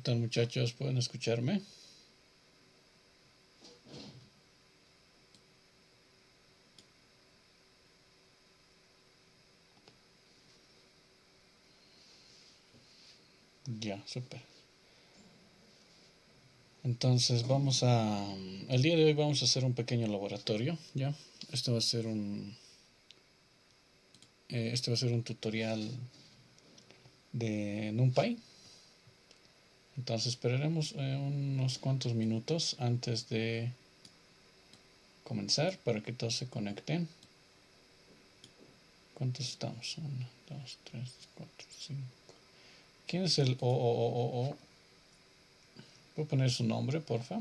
tal, muchachos? ¿Pueden escucharme? Ya, súper. Entonces el día de hoy vamos a hacer un pequeño laboratorio, ¿ya? Esto va a ser este va a ser un tutorial de NumPy. Entonces esperaremos unos cuantos minutos antes de comenzar para que todos se conecten. ¿Cuántos estamos? 1, 2, 3, 4, 5. ¿Quién es el o? ¿Puedo poner su nombre, porfa?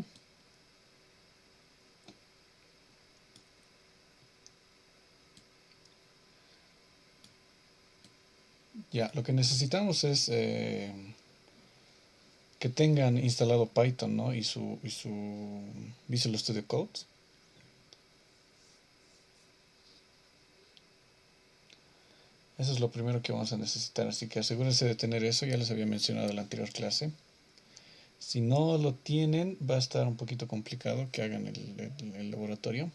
Ya, lo que necesitamos es que tengan instalado Python, ¿no? y su Visual Studio Code. Eso es lo primero que vamos a necesitar, así que asegúrense de tener eso, ya les había mencionado en la anterior clase. Si no lo tienen, va a estar un poquito complicado que hagan el laboratorio.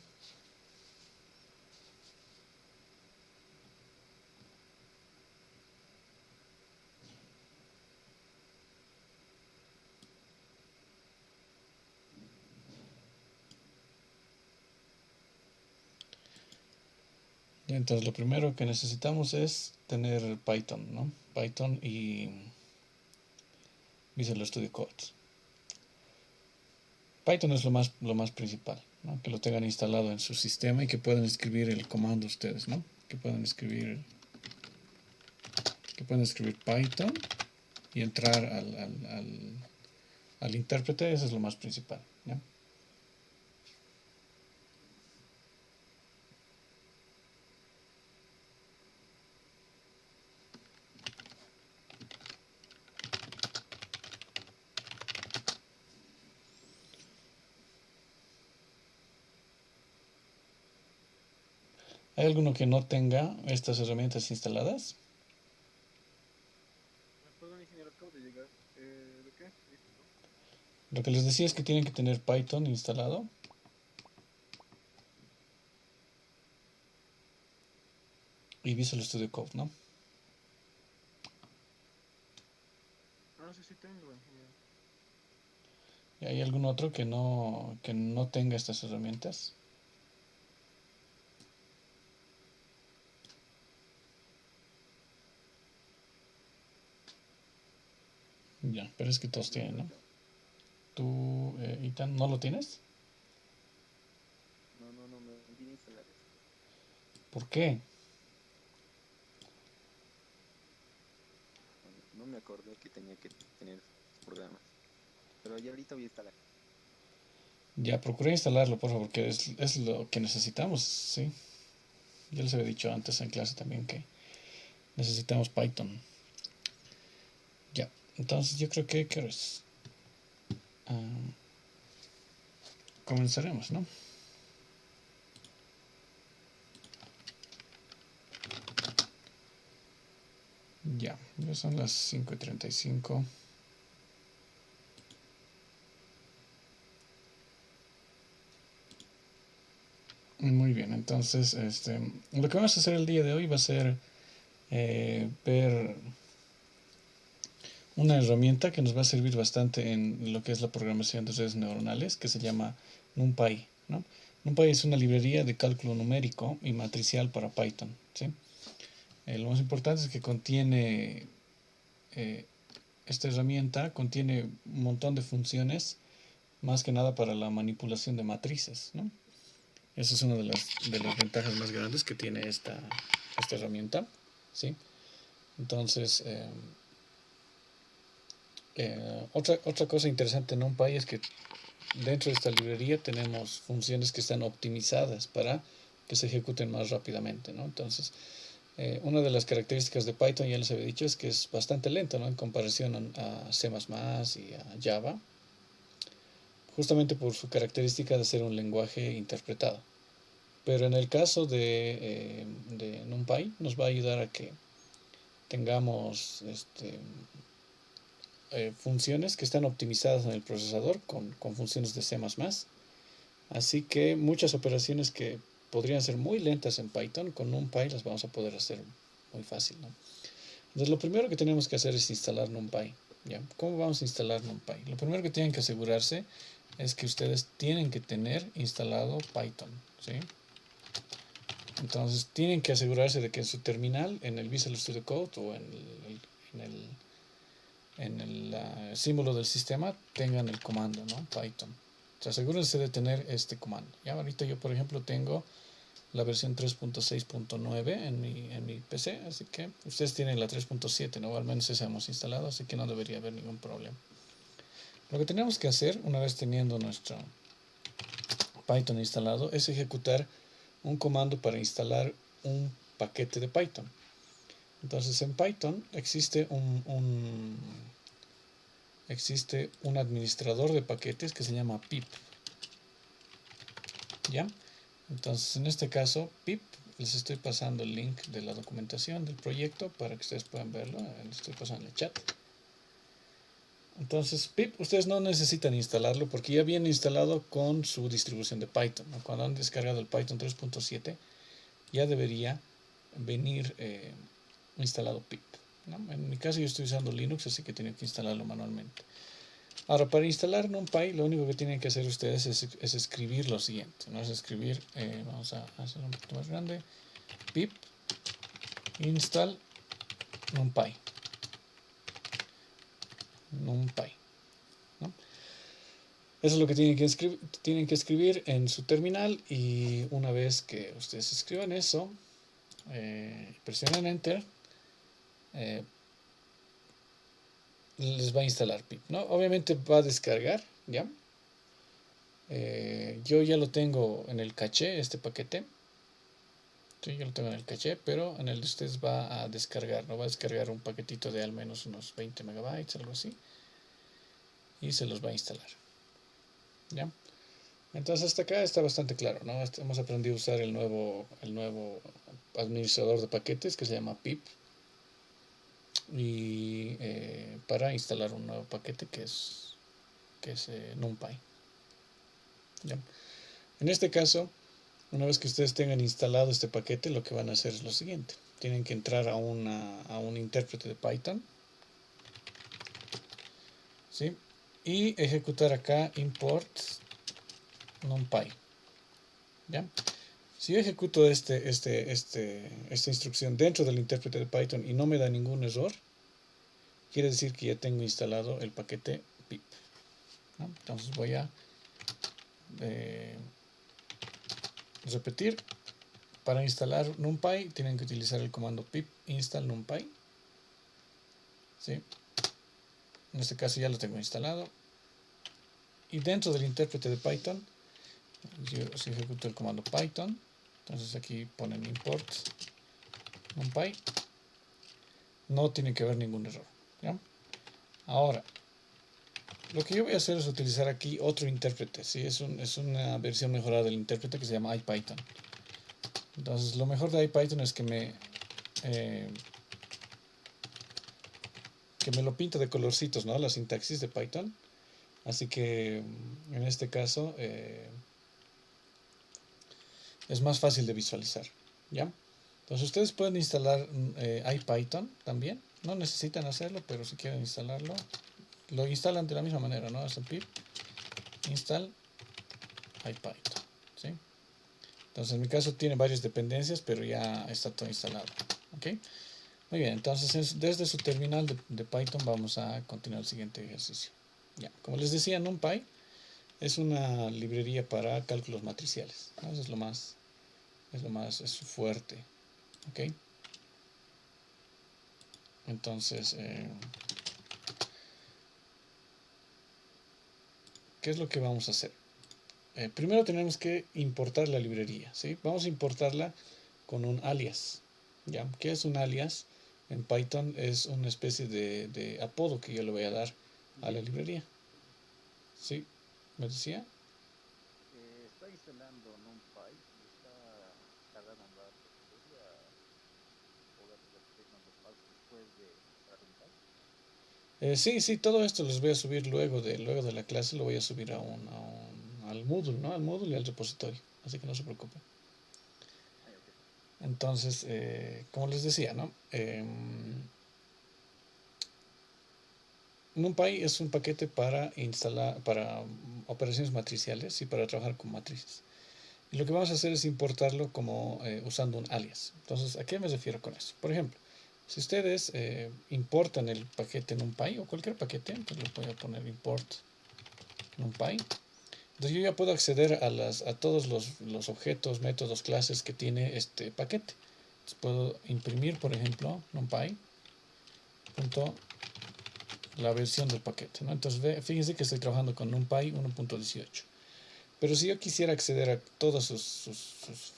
Entonces lo primero que necesitamos es tener Python, ¿no? Python y Visual Studio Code. Python es lo más principal, ¿no? Que lo tengan instalado en su sistema y que puedan escribir el comando ustedes, ¿no? Que puedan escribir Python y entrar al intérprete. Eso es lo más principal, ¿no? ¿Hay alguno que no tenga estas herramientas instaladas? Perdón, ingeniero, acabo de llegar. ¿De qué? Disculpa. Lo que les decía es que tienen que tener Python instalado y Visual Studio Code, ¿no? Ah, sí, sí tengo, ingeniero. ¿Y hay algún otro que no tenga estas herramientas? Ya, pero es que todos No, tienen, no ¿no? tengo. ¿Tú, Itan, no lo tienes? No, no, no me olvidé instalar eso. ¿Por qué? No, no me acordé que tenía que tener esos programas. Pero ya ahorita voy a instalar. Ya, procuré instalarlo, por favor, porque es lo que necesitamos, ¿sí? Ya les había dicho antes en clase también que necesitamos Python. Ya, entonces yo creo que, ¿qué hora es? Ah, comenzaremos, ¿no? Ya son las 5:35. Muy bien, entonces lo que vamos a hacer el día de hoy va a ser ver una herramienta que nos va a servir bastante en lo que es la programación de redes neuronales, que se llama NumPy, ¿no? NumPy es una librería de cálculo numérico y matricial para Python, ¿sí? Lo más importante es que eh, esta herramienta contiene un montón de funciones, más que nada para la manipulación de matrices, ¿no? Esa es una de las ventajas más grandes que tiene esta herramienta, ¿sí? Entonces, otra cosa interesante en NumPy es que dentro de esta librería tenemos funciones que están optimizadas para que se ejecuten más rápidamente, ¿no? Entonces, una de las características de Python, ya les había dicho, es que es bastante lento, ¿no? En comparación a C++ y a Java, justamente por su característica de ser un lenguaje interpretado. Pero en el caso de NumPy nos va a ayudar a que tengamos funciones que están optimizadas en el procesador con funciones de C++. Así que muchas operaciones que podrían ser muy lentas en Python, con NumPy las vamos a poder hacer muy fácil, ¿no? Entonces lo primero que tenemos que hacer es instalar NumPy. ¿Ya? ¿Cómo vamos a instalar NumPy? Lo primero que tienen que asegurarse es que ustedes tienen que tener instalado Python, ¿sí? Entonces tienen que asegurarse de que en su terminal, en el Visual Studio Code o en el símbolo del sistema, tengan el comando, ¿no? Python. Entonces, asegúrense de tener este comando. Ya ahorita yo, por ejemplo, tengo la versión 3.6.9 en mi PC, así que ustedes tienen la 3.7, ¿no? O al menos esa hemos instalado, así que no debería haber ningún problema. Lo que tenemos que hacer, una vez teniendo nuestro Python instalado, es ejecutar un comando para instalar un paquete de Python. Entonces en Python existe un administrador de paquetes que se llama pip. ¿Ya? Entonces en este caso pip, les estoy pasando el link de la documentación del proyecto para que ustedes puedan verlo. Les estoy pasando en el chat. Entonces pip ustedes no necesitan instalarlo porque ya viene instalado con su distribución de Python, ¿no? Cuando han descargado el Python 3.7 ya debería venir instalado pip, ¿no? En mi caso yo estoy usando Linux, así que tengo que instalarlo manualmente. Ahora, para instalar NumPy, lo único que tienen que hacer ustedes es escribir lo siguiente, ¿no? Es escribir, vamos a hacerlo un poquito más grande, pip install NumPy, ¿no? Eso es lo que tienen que escribir en su terminal, y una vez que ustedes escriban eso, presionen Enter, eh, les va a instalar pip, ¿no? Obviamente va a descargar, ¿ya? Yo ya lo tengo en el caché, este paquete. Sí, yo lo tengo en el caché, pero en el de ustedes va a descargar, ¿no? Va a descargar un paquetito de al menos unos 20 megabytes, algo así. Y se los va a instalar. ¿Ya? Entonces hasta acá está bastante claro, ¿no? Hemos aprendido a usar el nuevo administrador de paquetes que se llama pip. Y para instalar un nuevo paquete que es NumPy. ¿Ya? En este caso, una vez que ustedes tengan instalado este paquete, lo que van a hacer es lo siguiente. Tienen que entrar a un intérprete de Python, ¿sí? Y ejecutar acá import numpy. ¿Ya? Si yo ejecuto esta instrucción dentro del intérprete de Python y no me da ningún error, quiere decir que ya tengo instalado el paquete pip, ¿no? Entonces voy a repetir. Para instalar NumPy tienen que utilizar el comando pip install NumPy, ¿sí? En este caso ya lo tengo instalado. Y dentro del intérprete de Python, si ejecuto el comando Python, entonces aquí ponen import NumPy, no tiene que haber ningún error, ¿ya? Ahora, lo que yo voy a hacer es utilizar aquí otro intérprete, ¿sí? Es una versión mejorada del intérprete que se llama IPython. Entonces, lo mejor de IPython es que me lo pinta de colorcitos, ¿no? La sintaxis de Python. Así que en este caso es más fácil de visualizar, ¿ya? Entonces ustedes pueden instalar IPython también. No necesitan hacerlo, pero si quieren instalarlo, lo instalan de la misma manera, ¿no? Hacen pip install IPython, ¿sí? Entonces en mi caso tiene varias dependencias, pero ya está todo instalado, ¿ok? Muy bien, entonces desde su terminal de Python vamos a continuar el siguiente ejercicio. Ya, como les decía, NumPy es una librería para cálculos matriciales, ¿no? Eso es su fuerte, ¿ok? Entonces, ¿qué es lo que vamos a hacer? Primero tenemos que importar la librería, ¿sí? Vamos a importarla con un alias, ¿ya? ¿Qué es un alias? En Python es una especie de apodo que yo le voy a dar a la librería, ¿sí? ¿Me decía? Está instalando NumPy y está cargando un rato. ¿Podría poder repetirnos los pasos después de instalar NumPy? Sí, todo esto les voy a subir luego de la clase, lo voy a subir al Moodle, ¿no? Al Moodle y al repositorio, así que no se preocupen. Ah, ok. Entonces, como les decía, ¿no? NumPy es un paquete para instalar, para operaciones matriciales y para trabajar con matrices. Y lo que vamos a hacer es importarlo como usando un alias. Entonces, ¿a qué me refiero con eso? Por ejemplo, si ustedes importan el paquete NumPy o cualquier paquete, entonces le voy a poner import NumPy. Entonces yo ya puedo acceder a todos los objetos, métodos, clases que tiene este paquete. Entonces puedo imprimir, por ejemplo, NumPy. La versión del paquete, ¿no? Entonces fíjense que estoy trabajando con NumPy 1.18. Pero si yo quisiera acceder a todas sus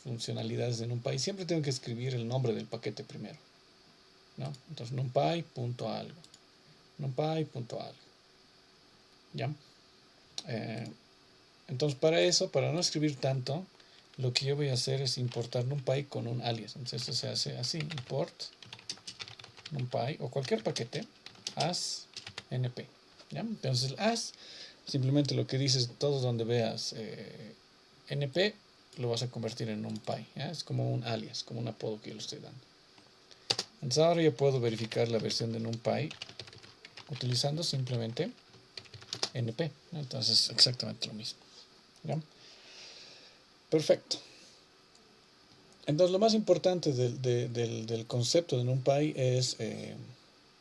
funcionalidades de NumPy, siempre tengo que escribir el nombre del paquete primero, ¿no? Entonces NumPy.algo, NumPy.algo, ¿ya? Entonces para eso, para no escribir tanto, lo que yo voy a hacer es importar NumPy con un alias. Entonces esto se hace así, import NumPy o cualquier paquete as np, ¿ya? Entonces as simplemente lo que dices, todo donde veas np lo vas a convertir en NumPy, ¿ya? Es como un alias, como un apodo que yo le estoy dando. Entonces ahora yo puedo verificar la versión de NumPy utilizando simplemente np, ¿no? Entonces exactamente lo mismo, ¿ya? Perfecto. Entonces lo más importante del concepto de NumPy es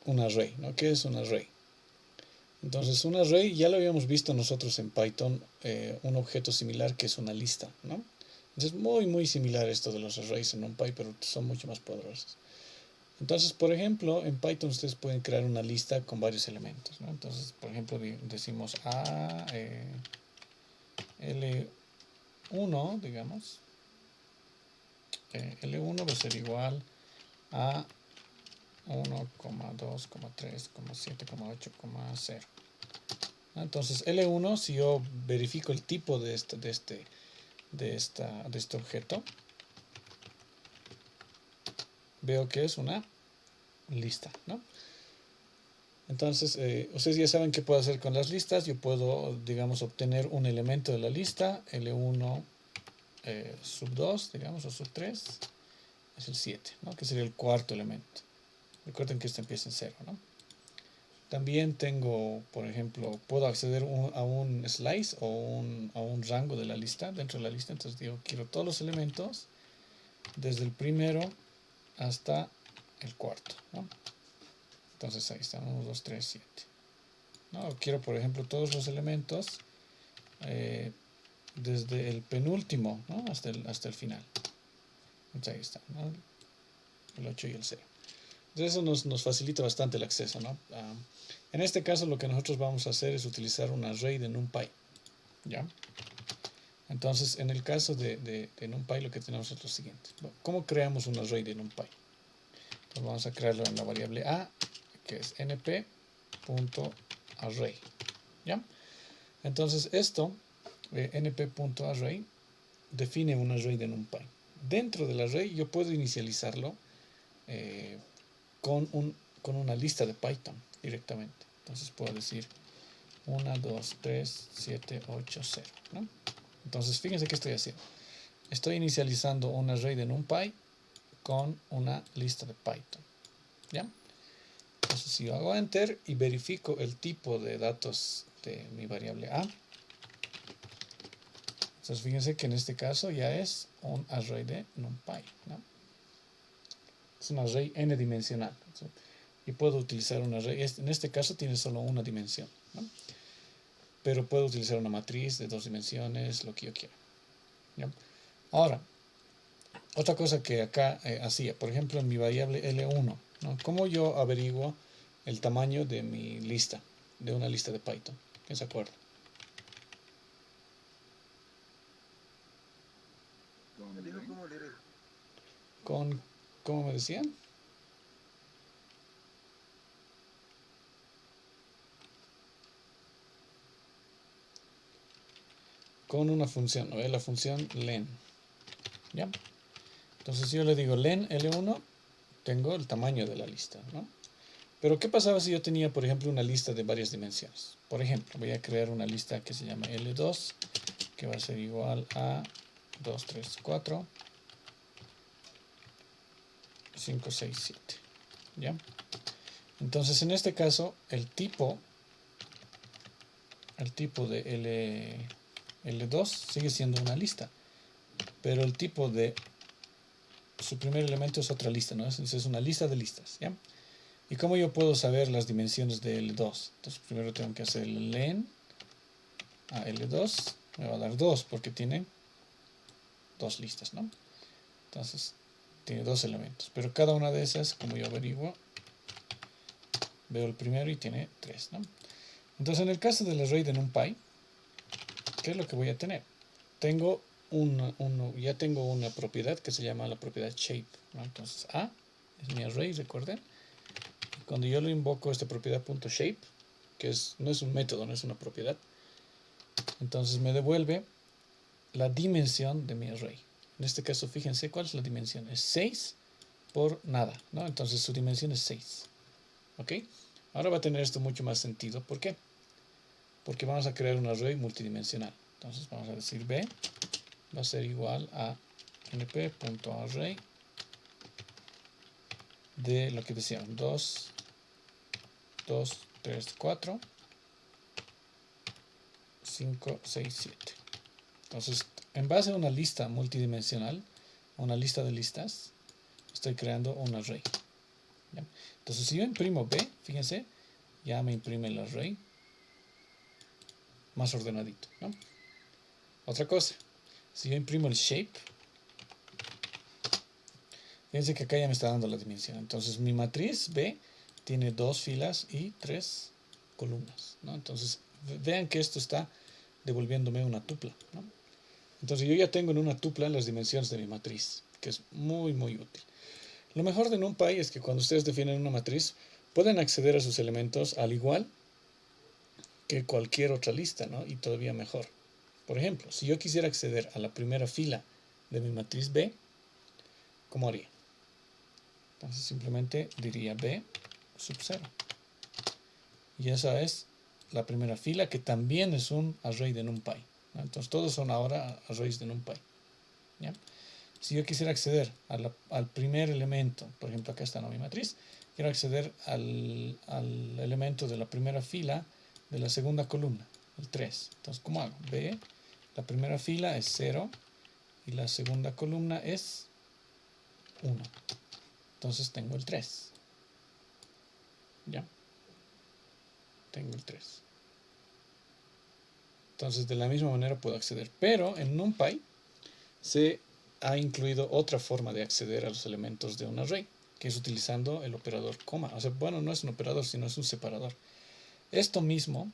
un array, ¿no? ¿Qué es un array? Entonces un array ya lo habíamos visto nosotros en Python, un objeto similar que es una lista, ¿no? Entonces es muy similar esto de los arrays en NumPy, pero son mucho más poderosos. Entonces, por ejemplo, en Python ustedes pueden crear una lista con varios elementos, ¿no? Entonces, por ejemplo, decimos L1, digamos, L1 va a ser igual a 1,2,3,7,8,0. Entonces L1, si yo verifico el tipo de este objeto, veo que es una lista, ¿no? Entonces, ustedes ya saben qué puedo hacer con las listas. Yo puedo, digamos, obtener un elemento de la lista, L1 sub 2, digamos, o sub 3, es el 7, ¿no? Que sería el cuarto elemento. Recuerden que este empieza en 0, ¿no? También tengo, por ejemplo, puedo acceder a un slice o a un rango de la lista, dentro de la lista. Entonces digo, quiero todos los elementos desde el primero hasta el cuarto, ¿no? Entonces ahí están, 1, 2, 3, 7. ¿No? Quiero, por ejemplo, todos los elementos desde el penúltimo, ¿no? hasta el final. Entonces ahí está, ¿no? El 8 y el 0. Entonces eso nos facilita bastante el acceso, ¿no? En este caso lo que nosotros vamos a hacer es utilizar un array de NumPy, ¿ya? Entonces en el caso de NumPy lo que tenemos es lo siguiente. ¿Cómo creamos un array de NumPy? Pues vamos a crearlo en la variable a, que es np.array, ¿ya? Entonces esto, np.array, define un array de NumPy. Dentro del array yo puedo inicializarlo con una lista de Python directamente. Entonces puedo decir 1, 2, 3, 7, 8, 0, ¿no? Entonces fíjense qué estoy haciendo. Estoy inicializando un array de NumPy con una lista de Python, ¿ya? Entonces si yo hago enter y verifico el tipo de datos de mi variable a, entonces fíjense que en este caso ya es un array de NumPy, ¿no? Es un array n dimensional. Y puedo utilizar un array, en este caso tiene solo una dimensión, ¿no? Pero puedo utilizar una matriz de 2 dimensiones, lo que yo quiera, ¿ya? Ahora, otra cosa que acá hacía, por ejemplo, en mi variable L1, ¿no? ¿Cómo yo averiguo el tamaño de mi lista, de una lista de Python? ¿Quién se acuerda? Me dijo cómo leer eso. Con, ¿cómo me decían? Con una función, ¿no? La función len, ¿ya? Entonces si yo le digo len L1, tengo el tamaño de la lista, ¿no? Pero ¿qué pasaba si yo tenía, por ejemplo, una lista de varias dimensiones? Por ejemplo, voy a crear una lista que se llama L2, que va a ser igual a 2, 3, 4, 5, 6, 7. ¿Ya? Entonces, en este caso, el tipo de L2 sigue siendo una lista, pero el tipo de su primer elemento es otra lista, ¿no? Es una lista de listas, ¿ya? ¿Y cómo yo puedo saber las dimensiones de L2? Entonces primero tengo que hacer el len a L2, me va a dar 2 porque tiene dos listas, ¿no? Entonces tiene dos elementos, pero cada una de esas, como yo averiguo, veo el primero y tiene 3, ¿no? Entonces en el caso del array de NumPy, ¿qué es lo que voy a tener? Ya tengo una propiedad que se llama la propiedad shape, ¿no? Entonces A es mi array, recuerden. Cuando yo lo invoco esta propiedad .shape, que no es un método, no es una propiedad, entonces me devuelve la dimensión de mi array. En este caso, fíjense cuál es la dimensión. Es 6 por nada, ¿no? Entonces su dimensión es 6. ¿Ok? Ahora va a tener esto mucho más sentido. ¿Por qué? Porque vamos a crear un array multidimensional. Entonces vamos a decir B va a ser igual a np.array de lo que decíamos, 2, 2, 3, 4, 5, 6, 7. Entonces, en base a una lista multidimensional, una lista de listas, estoy creando un array. ¿Ya? Entonces, si yo imprimo B, fíjense, ya me imprime el array más ordenadito, ¿no? Otra cosa, si yo imprimo el shape, fíjense que acá ya me está dando la dimensión. Entonces, mi matriz B tiene 2 filas y 3 columnas, ¿no? Entonces, vean que esto está devolviéndome una tupla, ¿no? Entonces, yo ya tengo en una tupla las dimensiones de mi matriz, que es muy, muy útil. Lo mejor de NumPy es que cuando ustedes definen una matriz, pueden acceder a sus elementos al igual que cualquier otra lista, ¿no? Y todavía mejor. Por ejemplo, si yo quisiera acceder a la primera fila de mi matriz B, ¿cómo haría? Entonces simplemente diría B sub 0. Y esa es la primera fila, que también es un array de NumPy, ¿no? Entonces todos son ahora arrays de NumPy, ¿ya? Si yo quisiera acceder al primer elemento, por ejemplo acá está, ¿no?, mi matriz, quiero acceder al elemento de la primera fila de la segunda columna, el 3. Entonces, ¿cómo hago? B, la primera fila es 0 y la segunda columna es 1. Entonces tengo el 3. ¿Ya? Tengo el 3. Entonces, de la misma manera puedo acceder. Pero en NumPy se ha incluido otra forma de acceder a los elementos de un array, que es utilizando el operador coma. O sea, bueno, no es un operador, sino es un separador. Esto mismo,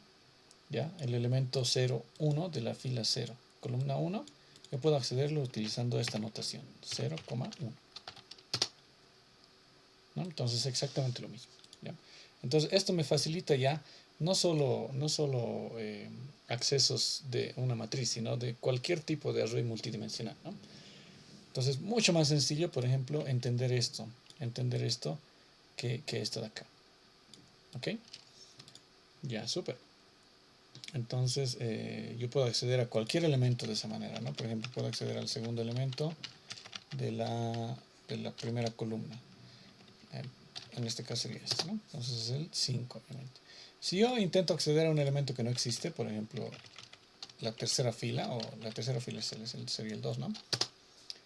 ya, el elemento 0, 1 de la fila 0, columna 1, yo puedo accederlo utilizando esta notación, 0, 1. ¿No? Entonces es exactamente lo mismo, ¿ya? Entonces esto me facilita ya no solo accesos de una matriz, sino de cualquier tipo de array multidimensional, ¿no? Entonces mucho más sencillo, por ejemplo, entender esto que esto de acá. ¿Ok? Ya, súper. Entonces yo puedo acceder a cualquier elemento de esa manera, ¿no? Por ejemplo, puedo acceder al segundo elemento de la primera columna. En este caso sería este, ¿no? Entonces es el 5, obviamente. Si yo intento acceder a un elemento que no existe, por ejemplo, la tercera fila, o la tercera fila sería el 2, ¿no?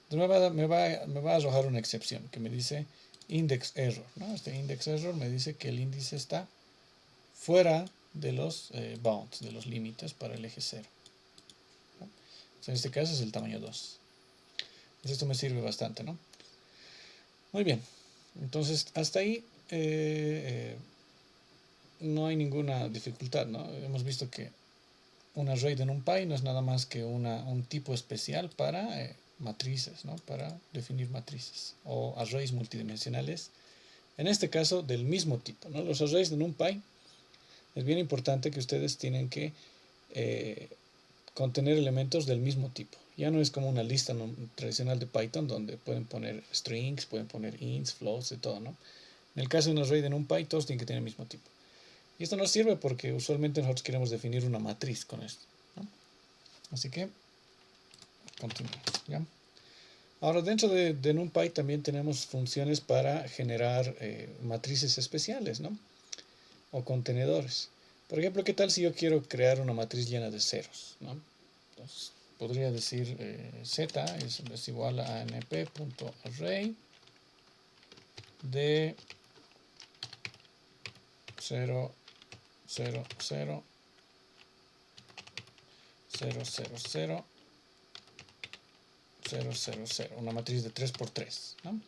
Entonces me va a arrojar una excepción que me dice index error, ¿no? Este index error me dice que el índice está fuera de los bounds, de los límites para el eje 0, ¿no? Entonces, en este caso es el tamaño 2. Entonces esto me sirve bastante, ¿no? Muy bien. Entonces, hasta ahí no hay ninguna dificultad, ¿no? Hemos visto que un array de NumPy no es nada más que un tipo especial para matrices, ¿no? Para definir matrices o arrays multidimensionales, en este caso del mismo tipo, ¿no? Los arrays de NumPy es bien importante que ustedes tienen que contener elementos del mismo tipo. Ya no es como una lista tradicional de Python donde pueden poner strings, pueden poner ints, floats, de todo, ¿no? En el caso de un array de NumPy, todos tienen que tener el mismo tipo. Y esto nos sirve porque usualmente nosotros queremos definir una matriz con esto, ¿no? Así que, continuamos, ¿ya? Ahora, dentro de NumPy también tenemos funciones para generar matrices especiales, ¿no? O contenedores. Por ejemplo, ¿qué tal si yo quiero crear una matriz llena de ceros, ¿no? Entonces, podría decir z es igual a np.array de 0, 0, 0, 0, 0, 0, 0, 0, 0, una matriz de 3x3, ¿no?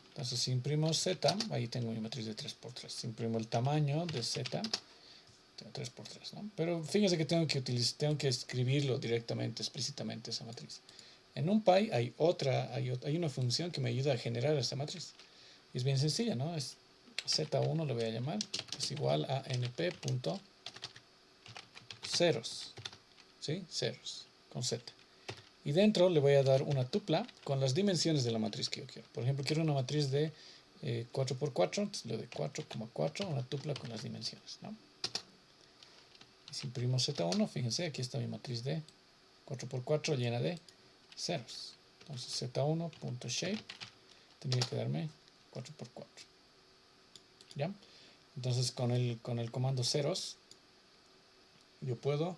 Entonces, si imprimo z, ahí tengo mi matriz de 3x3. Si imprimo el tamaño de z, tengo 3x3, ¿no? Pero fíjense que tengo que escribirlo directamente, explícitamente, esa matriz. En NumPy hay una función que me ayuda a generar esta matriz. Y es bien sencilla, ¿no? Es z1, lo voy a llamar, es igual a np.ceros, ¿sí? Ceros, con z. Y dentro le voy a dar una tupla con las dimensiones de la matriz que yo quiero. Por ejemplo, quiero una matriz de 4x4, entonces le doy 4,4, una tupla con las dimensiones, ¿no? Y si imprimo z1, fíjense, aquí está mi matriz de 4x4 llena de ceros. Entonces z1.shape tendría que darme 4x4. ¿Ya? Entonces con el comando ceros yo puedo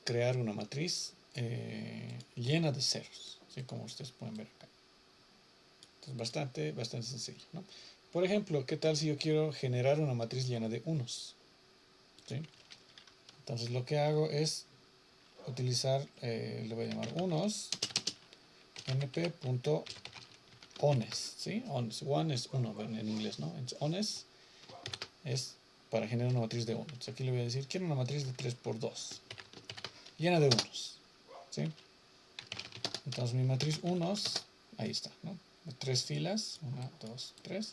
crear una matriz llena de ceros, ¿sí? Como ustedes pueden ver acá. Entonces bastante sencillo, ¿no? Por ejemplo, ¿qué tal si yo quiero generar una matriz llena de unos? ¿Sí? Entonces lo que hago es utilizar, le voy a llamar unos, np.ones, ¿sí? Ones, one es uno en inglés, ¿no? Entonces, ones es para generar una matriz de 1. Entonces aquí le voy a decir, quiero una matriz de 3x2, llena de unos, ¿sí? Entonces mi matriz unos, ahí está, ¿no? De 3 filas, 1, 2, 3,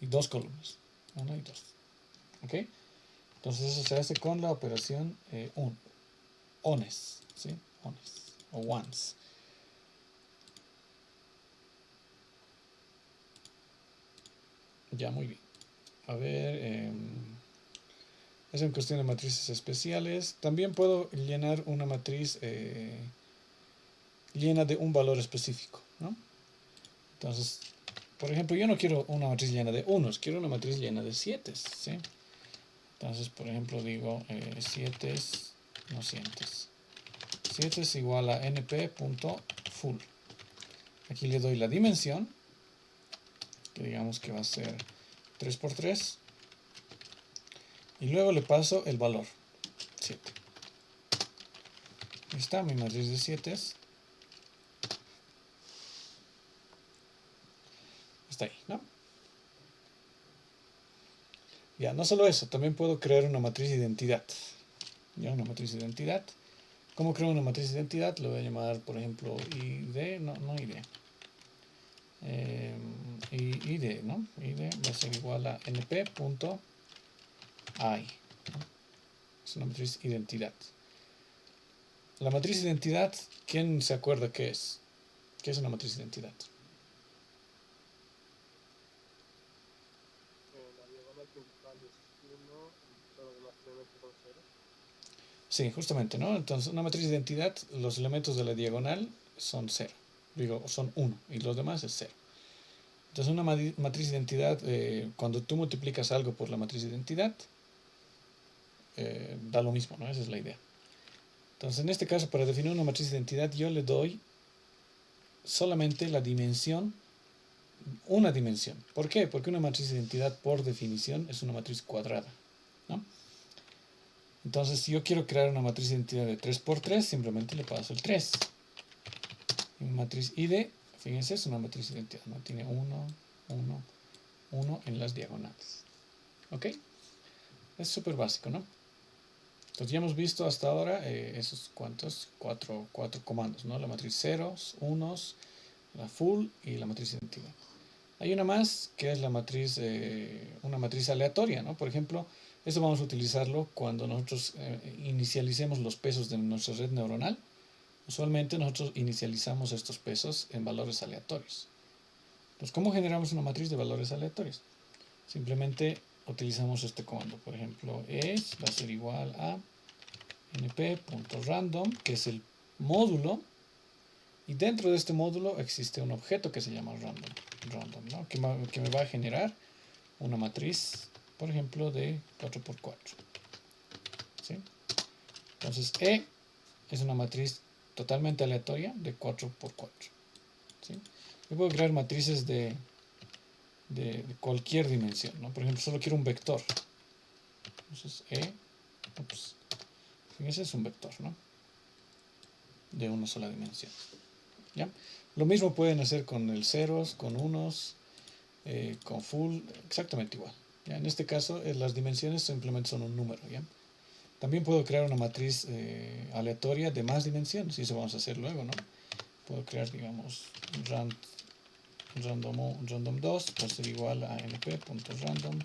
y 2 columnas, 1 y 2, ¿ok? Entonces eso se hace con la operación ones, ¿sí? Ones, o ones. Ya, muy bien. A ver, es en cuestión de matrices especiales. También puedo llenar una matriz llena de un valor específico, ¿no? Entonces, por ejemplo, yo no quiero una matriz llena de unos, quiero una matriz llena de 7, ¿sí? Entonces, por ejemplo, digo 7, no cientos. 7 es igual a np.full. Aquí le doy la dimensión, que digamos que va a ser 3x3, y luego le paso el valor, 7. Ahí está mi matriz de 7. Está ahí, ¿no? Ya, no solo eso, también puedo crear una matriz de identidad. Ya, una matriz de identidad. ¿Cómo creo una matriz de identidad? Lo voy a llamar, por ejemplo, ID, no ID. ID, ¿no? ID va a ser igual a np.i, ¿no? Es una matriz identidad. La matriz identidad, ¿quién se acuerda qué es? ¿Qué es una matriz identidad? La diagonal principal es 1 y todos los demás elementos son 0. Sí, justamente, ¿no? Entonces, una matriz de identidad, los elementos de la diagonal son 0. Digo, son 1 y los demás es 0. Entonces, una matriz de identidad, cuando tú multiplicas algo por la matriz de identidad, da lo mismo, ¿no? Esa es la idea. Entonces, en este caso, para definir una matriz de identidad, yo le doy solamente la dimensión, una dimensión. ¿Por qué? Porque una matriz de identidad, por definición, es una matriz cuadrada, ¿no? Entonces, si yo quiero crear una matriz de identidad de 3x3, simplemente le paso el 3. Y mi matriz ID, fíjense, es una matriz de identidad, ¿no? Tiene 1, 1, 1 en las diagonales. ¿Ok? Es súper básico, ¿no? Entonces ya hemos visto hasta ahora esos cuantos, cuatro comandos, ¿no? La matriz ceros, unos, la full y la matriz de identidad. Hay una más que es la matriz, una matriz aleatoria, ¿no? Por ejemplo, esto vamos a utilizarlo cuando nosotros inicialicemos los pesos de nuestra red neuronal. Usualmente nosotros inicializamos estos pesos en valores aleatorios. Entonces, ¿cómo generamos una matriz de valores aleatorios? simplemente utilizamos este comando. Por ejemplo, va a ser igual a np.random, que es el módulo, y dentro de este módulo existe un objeto que se llama random, ¿no? que me va a generar una matriz, por ejemplo, de 4x4. ¿Sí? Entonces, es una matriz totalmente aleatoria de 4x4. ¿Sí? Yo puedo crear matrices de cualquier dimensión, ¿no? Por ejemplo, solo quiero un vector. Entonces, fíjense, es un vector, ¿no? De una sola dimensión. ¿Ya? Lo mismo pueden hacer con el ceros, con unos, con full, exactamente igual. ¿Ya? En este caso, las dimensiones simplemente son un número. ¿Ya? También puedo crear una matriz aleatoria de más dimensiones, y eso vamos a hacer luego, ¿no? Puedo crear, digamos, random2 va a ser igual a np.random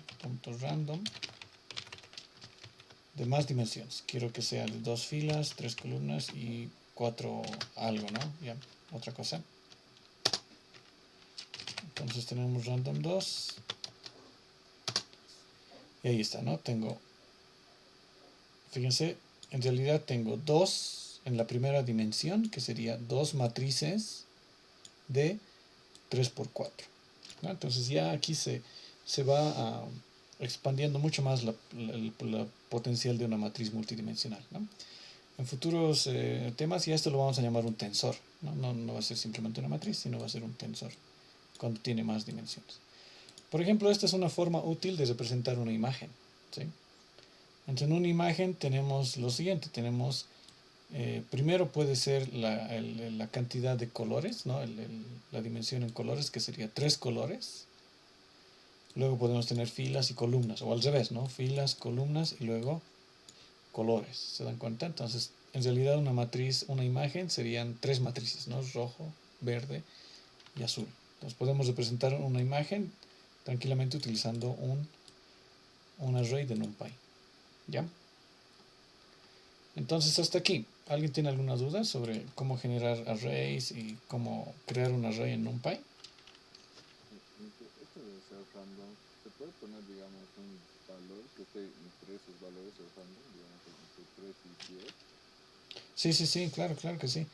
de más dimensiones. Quiero que sea de 2 filas, 3 columnas y 4 algo, ¿no? Ya, otra cosa. Entonces tenemos random2 y ahí está, ¿no? Fíjense, en realidad tengo 2 en la primera dimensión, que sería 2 matrices de 3x4, ¿no? Entonces ya aquí se va expandiendo mucho más la potencial de una matriz multidimensional, ¿no? En futuros temas ya esto lo vamos a llamar un tensor, ¿no? No va a ser simplemente una matriz, sino va a ser un tensor cuando tiene más dimensiones. Por ejemplo, esta es una forma útil de representar una imagen, ¿sí? Entonces, en una imagen tenemos lo siguiente, tenemos primero puede ser la cantidad de colores, ¿no? La dimensión en colores, que sería 3 colores. Luego podemos tener filas y columnas, o al revés, ¿no? Filas, columnas y luego colores, ¿se dan cuenta? Entonces, en realidad una imagen serían 3 matrices, ¿no? Rojo, verde y azul. Entonces podemos representar una imagen tranquilamente utilizando un array de NumPy, ¿ya? Entonces hasta aquí, ¿alguien tiene alguna duda sobre cómo generar arrays y cómo crear un array en NumPy? Esto de ser random, se puede poner, digamos, un valor que esté entre esos valores o random, digamos, entre 3 y 10. Sí, claro que sí.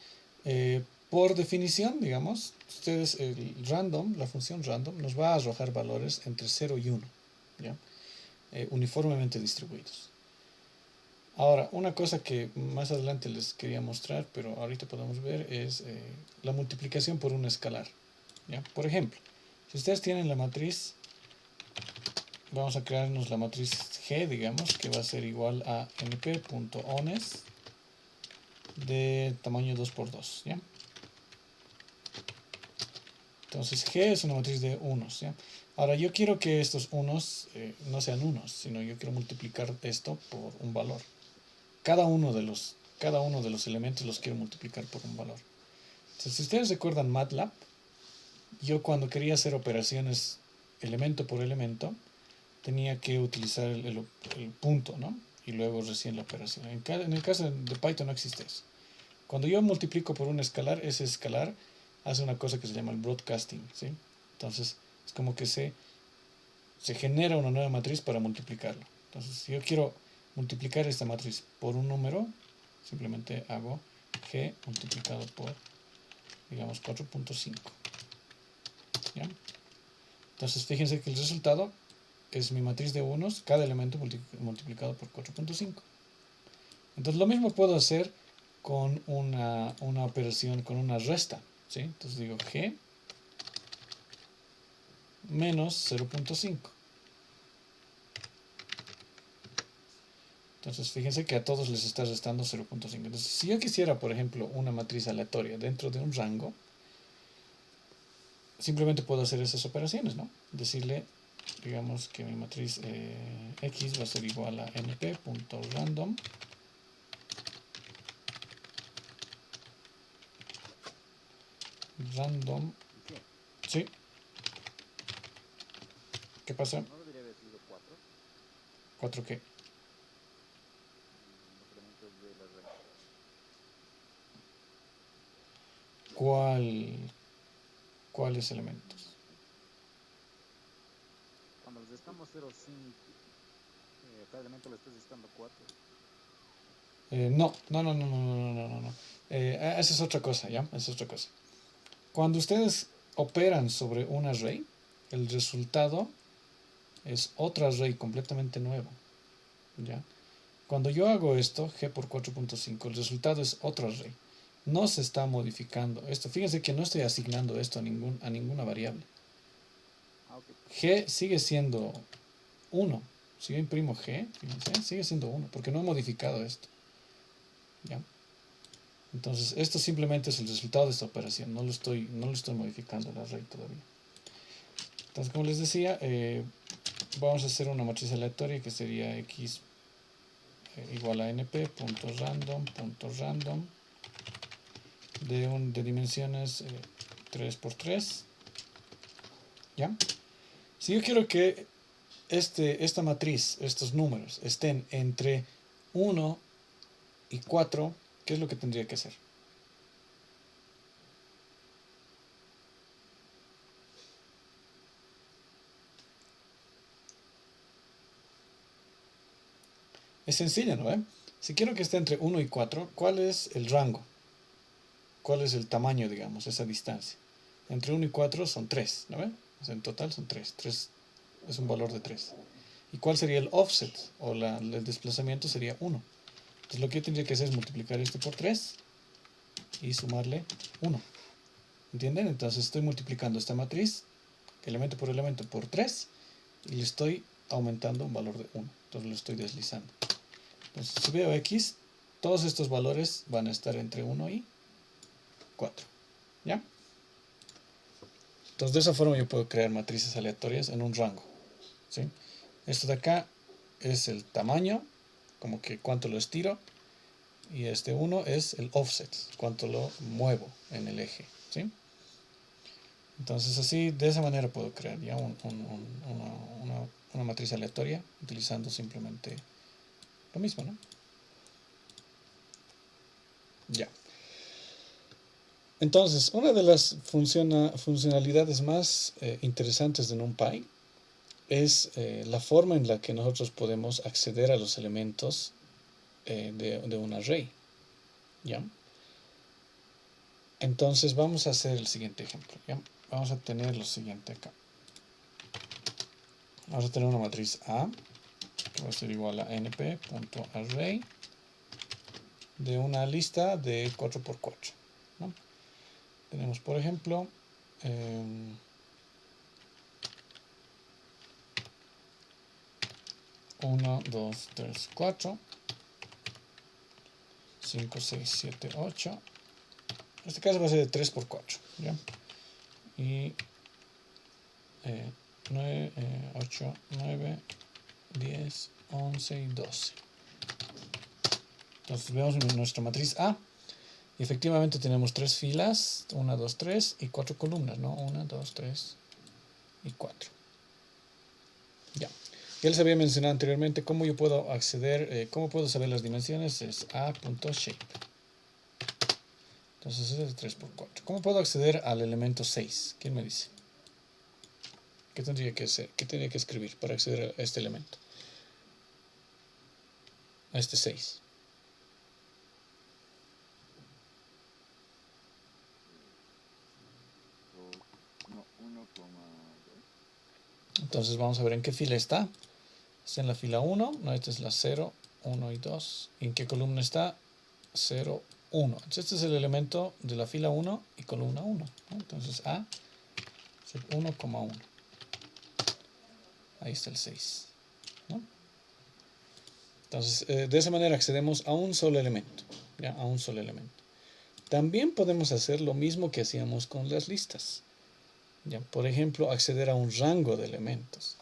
Por definición, digamos, el random, la función random, nos va a arrojar valores entre 0 y 1, ¿ya? Uniformemente distribuidos. Ahora, una cosa que más adelante les quería mostrar, pero ahorita podemos ver, es la multiplicación por un escalar, ¿ya? Por ejemplo, si ustedes tienen la matriz, vamos a crearnos la matriz G, digamos, que va a ser igual a np.ones de tamaño 2x2, ¿ya? Entonces G es una matriz de unos, ¿ya? Ahora yo quiero que estos unos no sean unos, sino yo quiero multiplicar esto por un valor. Cada uno de los elementos los quiero multiplicar por un valor. Entonces, si ustedes recuerdan MATLAB, yo cuando quería hacer operaciones elemento por elemento, tenía que utilizar el punto, ¿no? Y luego recién la operación. En el caso de Python no existe eso. Cuando yo multiplico por un escalar, ese escalar hace una cosa que se llama el broadcasting, ¿sí? Entonces, es como que se genera una nueva matriz para multiplicarlo. Entonces, si yo quiero multiplicar esta matriz por un número, simplemente hago G multiplicado por, digamos, 4.5. ¿Ya? Entonces, fíjense que el resultado es mi matriz de unos, cada elemento multiplicado por 4.5. Entonces, lo mismo puedo hacer con una operación, con una resta, ¿sí? Entonces digo G menos 0.5. Entonces fíjense que a todos les está restando 0.5. Entonces si yo quisiera, por ejemplo, una matriz aleatoria dentro de un rango, simplemente puedo hacer esas operaciones, ¿no? Decirle, digamos que mi matriz X va a ser igual a np.random random. Sí, ¿Sí? ¿Qué pasa? ¿no debería haber sido 4 ¿4 qué? los elementos del array? ¿Cuáles elementos? Cuando los restamos 0,5. Cada elemento le estás restando 4. No. Esa es otra cosa, ¿ya? Esa es otra cosa. Cuando ustedes operan sobre un array, el resultado es otro array completamente nuevo, ¿ya? Cuando yo hago esto, g por 4.5, el resultado es otro array. No se está modificando esto. Fíjense que no estoy asignando esto a ninguna variable. Okay. G sigue siendo 1. Si yo imprimo G, fíjense, sigue siendo 1, porque no he modificado esto. ¿Ya? Entonces, esto simplemente es el resultado de esta operación. No lo estoy modificando el array todavía. Entonces, como les decía, vamos a hacer una matriz aleatoria que sería x igual a np.random de dimensiones 3×3. ¿Ya? Si yo quiero que esta matriz, estos números, estén entre 1 y 4, ¿qué es lo que tendría que hacer? Es sencillo, ¿no? Si quiero que esté entre 1 y 4, ¿cuál es el rango? ¿Cuál es el tamaño, digamos, esa distancia? Entre 1 y 4 son 3, ¿no ven? O sea, en total son 3. 3 es un valor de 3. ¿Y cuál sería el offset? O el desplazamiento sería 1. Entonces lo que yo tendría que hacer es multiplicar esto por 3 y sumarle 1. ¿Entienden? Entonces estoy multiplicando esta matriz, elemento por elemento, por 3 y le estoy aumentando un valor de 1. Entonces lo estoy deslizando. Entonces si veo x, todos estos valores van a estar entre 1 y 4. ¿Ya? Entonces de esa forma yo puedo crear matrices aleatorias en un rango. ¿Sí? Esto de acá es el tamaño, como que cuánto lo estiro, y este 1 es el offset, cuánto lo muevo en el eje. ¿Sí? Entonces así, de esa manera puedo crear ya una matriz aleatoria utilizando simplemente lo mismo, ¿no? Ya. Entonces, una de las funcionalidades más interesantes de NumPy es la forma en la que nosotros podemos acceder a los elementos de un array. ¿Ya? Entonces vamos a hacer el siguiente ejemplo. ¿Ya? Vamos a tener lo siguiente acá. Vamos a tener una matriz A, que va a ser igual a np.array de una lista de 4×4. ¿No? Tenemos, por ejemplo, 1, 2, 3, 4, 5, 6, 7, 8. En este caso va a ser de 3×4. ¿Ya? Y 9, 8, 9, 10, 11 y 12. Entonces vemos nuestra matriz A. Y efectivamente tenemos 3 filas, 1, 2, 3 y 4 columnas, ¿no? 1, 2, 3 y 4. Ya. Ya les había mencionado anteriormente cómo yo puedo acceder, cómo puedo saber las dimensiones, es a.shape. Entonces ese es 3×4. ¿Cómo puedo acceder al elemento 6? ¿Quién me dice? ¿Qué tendría que hacer? ¿Qué tendría que escribir para acceder a este elemento? A este 6. Entonces vamos a ver en qué fila está. Está en la fila 1, no, esta es la 0, 1 y 2. ¿Y en qué columna está? 0, 1. Entonces este es el elemento de la fila 1 y columna 1. ¿No? Entonces A es el 1,1. Ahí está el 6. ¿No? Entonces de esa manera accedemos a un solo elemento. ¿Ya? A un solo elemento. También podemos hacer lo mismo que hacíamos con las listas. ¿Ya? Por ejemplo, acceder a un rango de elementos.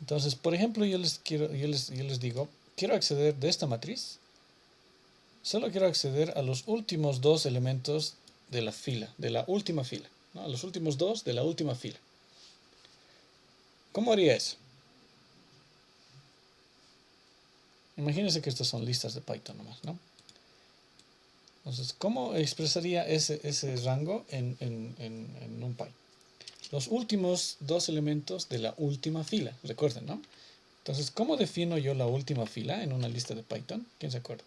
Entonces, por ejemplo, yo les digo, quiero acceder de esta matriz. Solo quiero acceder a los últimos 2 elementos de la fila, de la última fila, ¿no? A los últimos 2 de la última fila. ¿Cómo haría eso? Imagínense que estas son listas de Python nomás, ¿no? Entonces, ¿cómo expresaría ese rango en NumPy? los últimos dos elementos de la última fila. Recuerden, ¿no? Entonces, ¿cómo defino yo la última fila en una lista de Python? ¿Quién se acuerda?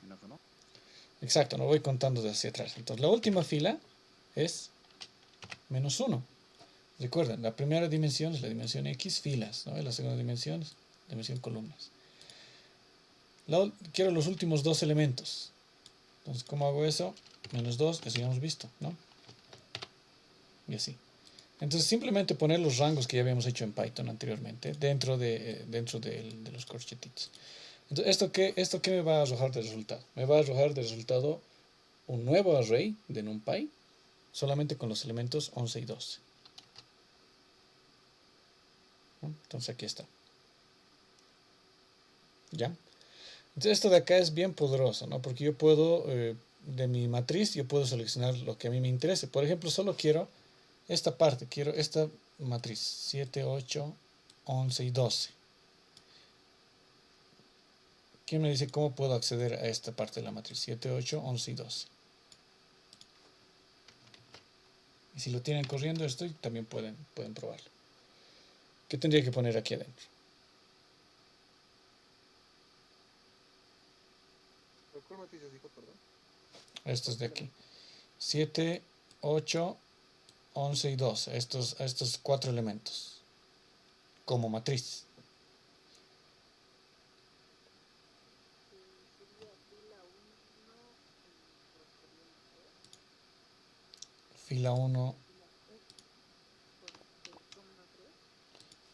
-1. Exacto, no voy contando de hacia atrás. Entonces, la última fila es -1. Recuerden, la primera dimensión es la dimensión X, filas, ¿no? Y la segunda dimensión es la dimensión columnas. Quiero los últimos dos elementos. Entonces, ¿cómo hago eso? -2, eso ya hemos visto, ¿no? Y así. Entonces, simplemente poner los rangos que ya habíamos hecho en Python anteriormente dentro de los corchetitos. Entonces, ¿esto qué me va a arrojar de resultado? Me va a arrojar de resultado un nuevo array de NumPy solamente con los elementos 11 y 12. ¿No? Entonces, aquí está. ¿Ya? Entonces, esto de acá es bien poderoso, ¿no? Porque yo puedo, de mi matriz, yo puedo seleccionar lo que a mí me interese. Por ejemplo, solo quiero esta parte, quiero esta matriz, 7, 8, 11 y 12. ¿Quién me dice cómo puedo acceder a esta parte de la matriz? 7, 8, 11 y 12. Y si lo tienen corriendo esto, también pueden probarlo. ¿Qué tendría que poner aquí adentro? ¿Cuál matriz dijo, perdón? Esto es de aquí. 7, 8, 11 y 12. Estos cuatro elementos. Como matriz. Fila 1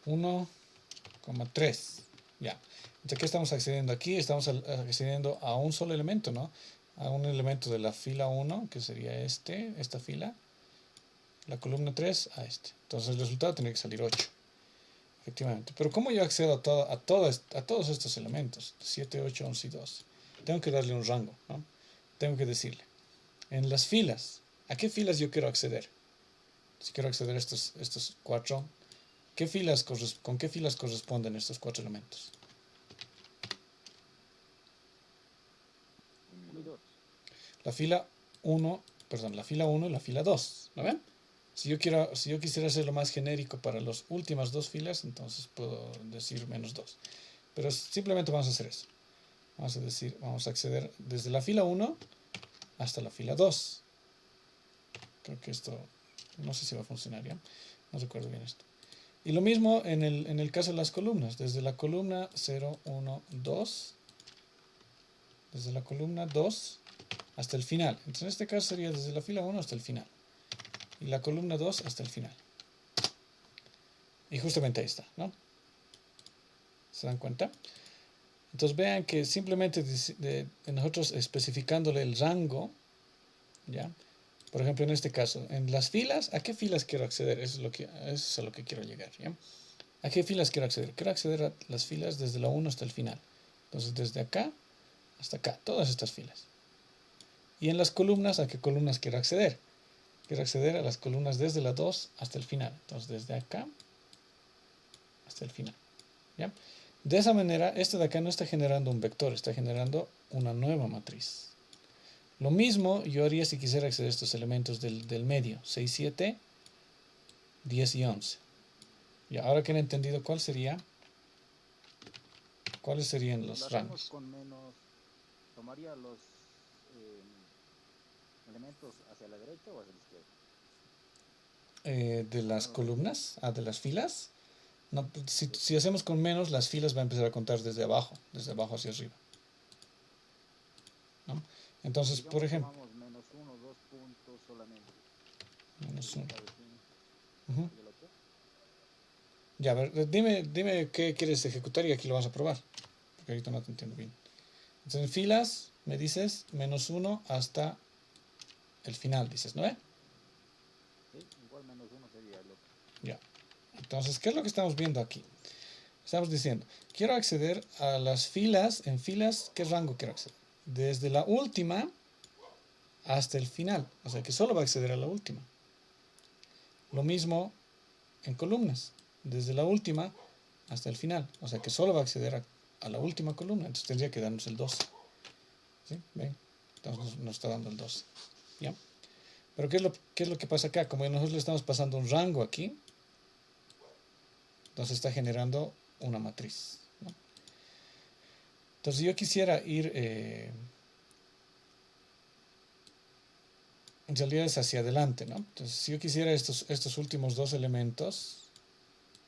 1,3. Ya. Entonces, ¿qué estamos accediendo aquí? Estamos accediendo a un solo elemento, ¿no? A un elemento de la fila 1, que sería esta fila. La columna 3 a este. Entonces, el resultado tiene que salir 8. Efectivamente. Pero ¿cómo yo accedo a todos estos elementos? 7, 8, 11 y 12. Tengo que darle un rango, ¿no? Tengo que decirle. En las filas, ¿a qué filas yo quiero acceder? Si quiero acceder a estos cuatro, ¿con qué filas corresponden estos cuatro elementos? 1 y 2. La fila 1 y la fila 2. ¿Lo ven? Si yo quisiera hacerlo más genérico para las últimas dos filas, entonces puedo decir -2. Pero simplemente vamos a hacer eso. Vamos a acceder desde la fila 1 hasta la fila 2. Creo que esto, no sé si va a funcionar ya. No recuerdo bien esto. Y lo mismo en el caso de las columnas. Desde la columna 0, 1, 2. Desde la columna 2 hasta el final. Entonces en este caso sería desde la fila 1 hasta el final. Y la columna 2 hasta el final. Y justamente ahí está, ¿no? ¿Se dan cuenta? Entonces vean que simplemente nosotros especificándole el rango, ¿ya? Por ejemplo, en este caso, en las filas, ¿a qué filas quiero acceder? Eso es a lo que quiero llegar, ¿ya? ¿A qué filas quiero acceder? Quiero acceder a las filas desde la 1 hasta el final. Entonces, desde acá hasta acá, todas estas filas. Y en las columnas, ¿a qué columnas quiero acceder? Quiero acceder a las columnas desde la 2 hasta el final. Entonces, desde acá hasta el final, ¿ya? De esa manera, esto de acá no está generando un vector, está generando una nueva matriz. Lo mismo yo haría si quisiera acceder a estos elementos del medio, 6, 7, 10 y 11. Y ahora que han entendido cuáles serían los Lo hacemos rangos. con menos. Tomaría los elementos hacia la derecha o hacia la izquierda. De las columnas, de las filas. No, si hacemos con menos, las filas va a empezar a contar desde abajo hacia arriba, ¿no? Entonces, Digamos, por ejemplo, tomamos -1, 2 puntos solamente. -1. ¿Sabes quién? Uh-huh. ¿Y el otro? Ya, a ver, dime qué quieres ejecutar y aquí lo vas a probar, porque ahorita no te entiendo bien. Entonces, en filas me dices -1 hasta el final, dices, ¿no? Sí, igual -1 sería el otro. Ya. Entonces, ¿qué es lo que estamos viendo aquí? Estamos diciendo, quiero acceder a las filas. En filas, ¿qué rango quiero acceder? Desde la última hasta el final. O sea, que solo va a acceder a la última. Lo mismo en columnas. Desde la última hasta el final. O sea, que solo va a acceder a la última columna. Entonces tendría que darnos el 12. ¿Sí? ¿Ven? Entonces nos está dando el 12. ¿ya? Pero ¿qué es lo que pasa acá? Como nosotros le estamos pasando un rango aquí, entonces está generando una matriz, ¿no? Entonces yo quisiera ir en realidad es hacia adelante, ¿no? Entonces si yo quisiera estos últimos dos elementos,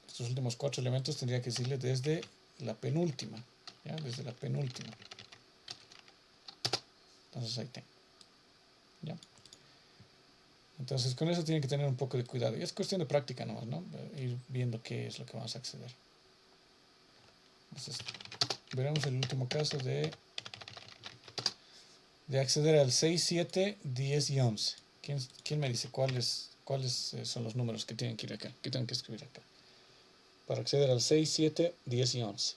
estos últimos 4 elementos, tendría que decirle desde la penúltima, ¿ya? Desde la penúltima. Entonces ahí tengo, ¿ya? Entonces con eso tienen que tener un poco de cuidado. Y es cuestión de práctica nomás, ¿no? Ir viendo qué es lo que vamos a acceder. Entonces veremos el último caso de acceder al 6, 7, 10 y 11. ¿Quién me dice cuáles son los números que tienen que ir acá? Que tengo que escribir acá. Para acceder al 6, 7, 10 y 11.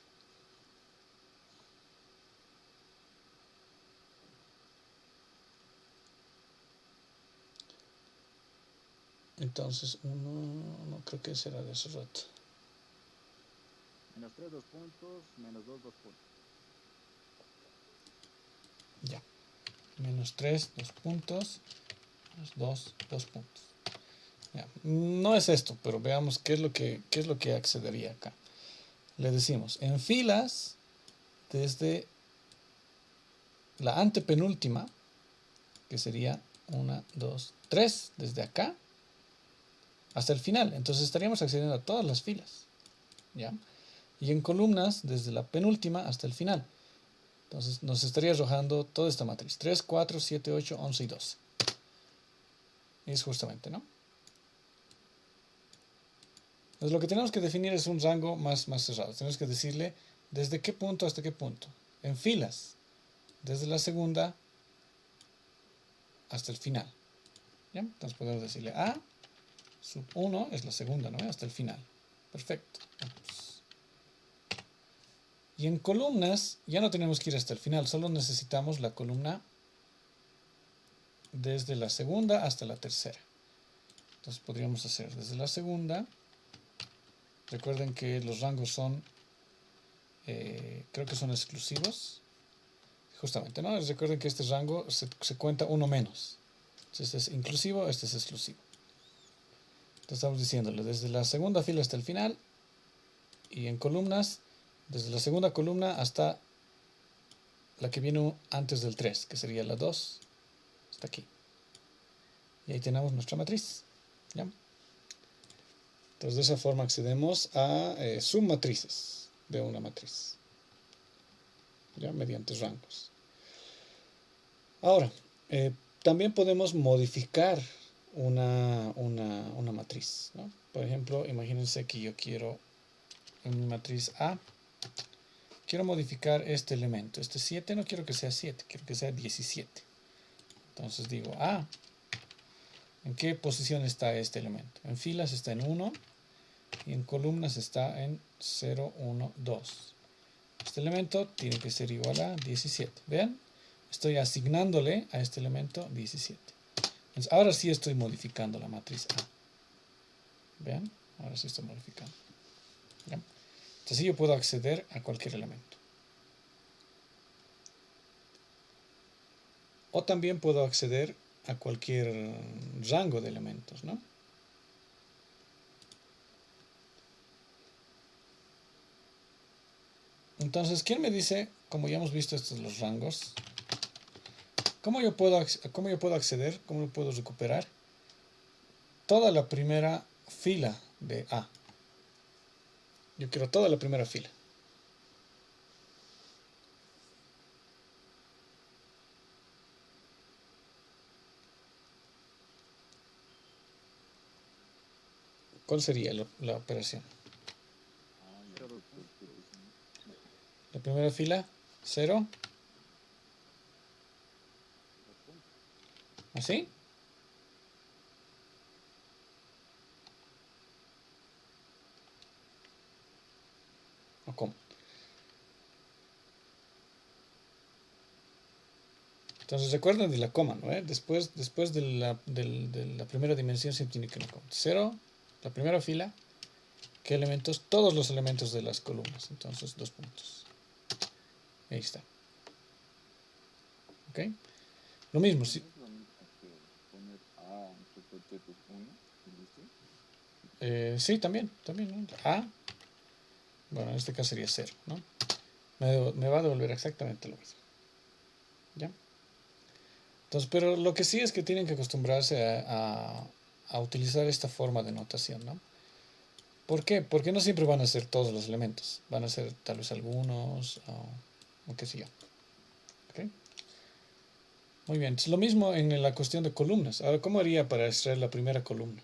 Entonces, no creo que será de ese rato. Menos 3, 2 puntos, menos 2, 2 puntos. Ya. Menos 3, 2 puntos. Menos 2, 2 puntos. Ya. No es esto, pero veamos qué es lo que accedería acá. Le decimos, en filas, desde la antepenúltima, que sería 1, 2, 3, desde acá hasta el final. Entonces estaríamos accediendo a todas las filas, ¿ya? Y en columnas, desde la penúltima hasta el final. Entonces nos estaría arrojando toda esta matriz. 3, 4, 7, 8, 11 y 12. Es justamente, ¿no? Entonces lo que tenemos que definir es un rango más cerrado. Tenemos que decirle desde qué punto hasta qué punto. En filas, desde la segunda hasta el final, ¿ya? Entonces podemos decirle A sub 1 es la segunda, ¿no? Hasta el final. Perfecto. Vamos. Y en columnas ya no tenemos que ir hasta el final, solo necesitamos la columna desde la segunda hasta la tercera. Entonces podríamos hacer desde la segunda. Recuerden que los rangos son, creo que son exclusivos. Justamente, ¿no? Recuerden que este rango se cuenta uno menos. Entonces este es inclusivo, este es exclusivo. Entonces estamos diciéndole desde la segunda fila hasta el final. Y en columnas, desde la segunda columna hasta la que viene antes del 3, que sería la 2, hasta aquí. Y ahí tenemos nuestra matriz, ¿ya? Entonces de esa forma accedemos a submatrices de una matriz, ¿ya? Mediante rangos. Ahora, también podemos modificar una matriz, ¿no? Por ejemplo, imagínense que yo quiero en mi matriz A, quiero modificar este elemento. Este 7 no quiero que sea 7, quiero que sea 17. Entonces digo, ¿en qué posición está este elemento? En filas está en 1 y en columnas está en 0, 1, 2. Este elemento tiene que ser igual a 17. ¿Vean? Estoy asignándole a este elemento 17. Entonces, ahora sí estoy modificando la matriz A. ¿Vean? Ahora sí estoy modificando. ¿Ya? Entonces yo puedo acceder a cualquier elemento. O también puedo acceder a cualquier rango de elementos, ¿no? Entonces, ¿quién me dice, como ya hemos visto estos los rangos, cómo yo puedo acceder, cómo lo puedo recuperar? Toda la primera fila de A. Yo quiero toda la primera fila. ¿Cuál sería la operación? 0, 2 puntos. La primera fila, 0. 2 puntos. ¿Así? ¿O cómo? Entonces recuerden de la coma, ¿no? Después de la primera dimensión siempre tiene que ir una coma. 0, la primera fila. ¿Qué elementos? Todos los elementos de las columnas. Entonces 2 puntos. Ahí está. ¿Ok? Lo mismo. Es Si, lo mismo este, pues 1, y listo. Sí, también, ¿no? A, bueno, en este caso sería 0, ¿no? Me va a devolver exactamente lo mismo. ¿Ya? Entonces, pero lo que sí es que tienen que acostumbrarse a utilizar esta forma de notación, ¿no? ¿Por qué? Porque no siempre van a ser todos los elementos. Van a ser tal vez algunos, o qué sé yo. ¿Ok? Muy bien. Es lo mismo en la cuestión de columnas. Ahora, ¿cómo haría para extraer la primera columna?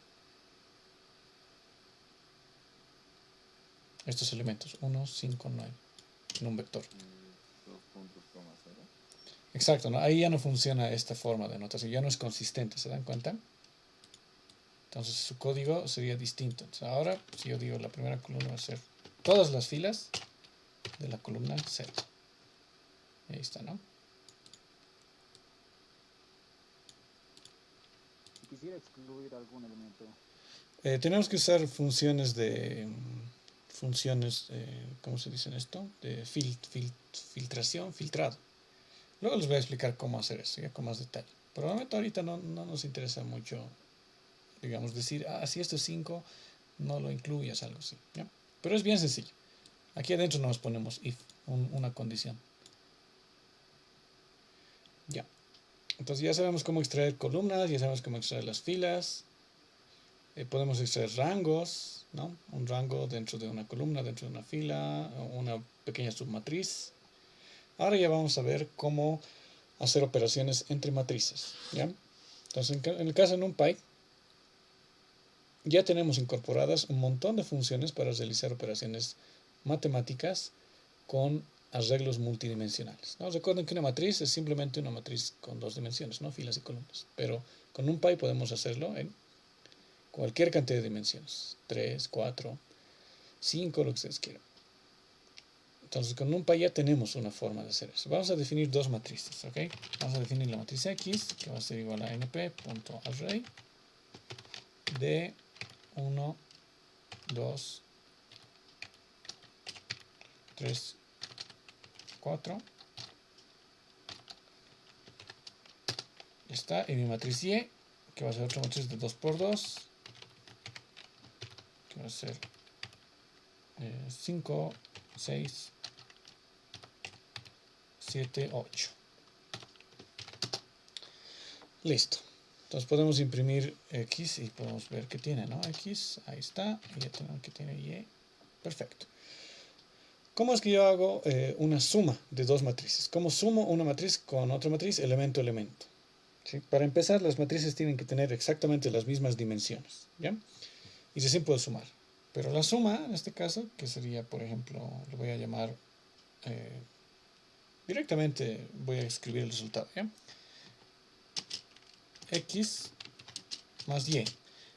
Estos elementos, 1, 5, 9, en un vector. 2 puntos, coma 0. Exacto, ¿no? Ahí ya no funciona esta forma de notación, ya no es consistente, ¿se dan cuenta? Entonces su código sería distinto. Entonces, ahora, si yo digo la primera columna va a ser todas las filas de la columna 0. Ahí está, ¿no? Si quisiera excluir algún elemento, Tenemos que usar ¿cómo se dice esto? De filtración, filtrado. Luego les voy a explicar cómo hacer eso, ya con más detalle. Por el momento ahorita no nos interesa mucho, digamos, decir, si esto es 5, no lo incluyas, algo así, ¿ya? Pero es bien sencillo. Aquí adentro nos ponemos if, una condición. Ya. Entonces ya sabemos cómo extraer columnas, ya sabemos cómo extraer las filas. Podemos extraer rangos, ¿no? Un rango dentro de una columna, dentro de una fila, una pequeña submatriz. Ahora ya vamos a ver cómo hacer operaciones entre matrices, ¿ya? Entonces, en el caso de NumPy, ya tenemos incorporadas un montón de funciones para realizar operaciones matemáticas con arreglos multidimensionales, ¿no? Recuerden que una matriz es simplemente una matriz con 2 dimensiones, ¿no? Filas y columnas. Pero con NumPy podemos hacerlo en cualquier cantidad de dimensiones. 3, 4, 5, lo que ustedes quieran. Entonces con NumPy ya tenemos una forma de hacer eso. Vamos a definir dos matrices, ¿ok? Vamos a definir la matriz X, que va a ser igual a np.array de 1, 2, 3, 4. Ya está. Y mi matriz Y, que va a ser otra matriz de 2 por 2, que va a ser 5, 6, 7, 8. Listo. Entonces podemos imprimir X y podemos ver que tiene, ¿no? X, ahí está. Y ya tenemos que tiene Y. Perfecto. ¿Cómo es que yo hago una suma de dos matrices? ¿Cómo sumo una matriz con otra matriz, elemento a elemento? ¿Sí? Para empezar, las matrices tienen que tener exactamente las mismas dimensiones, ¿ya? Y recién puedo sumar. Pero la suma, en este caso, que sería, por ejemplo, lo voy a llamar, directamente voy a escribir el resultado, ¿ya? X más Y.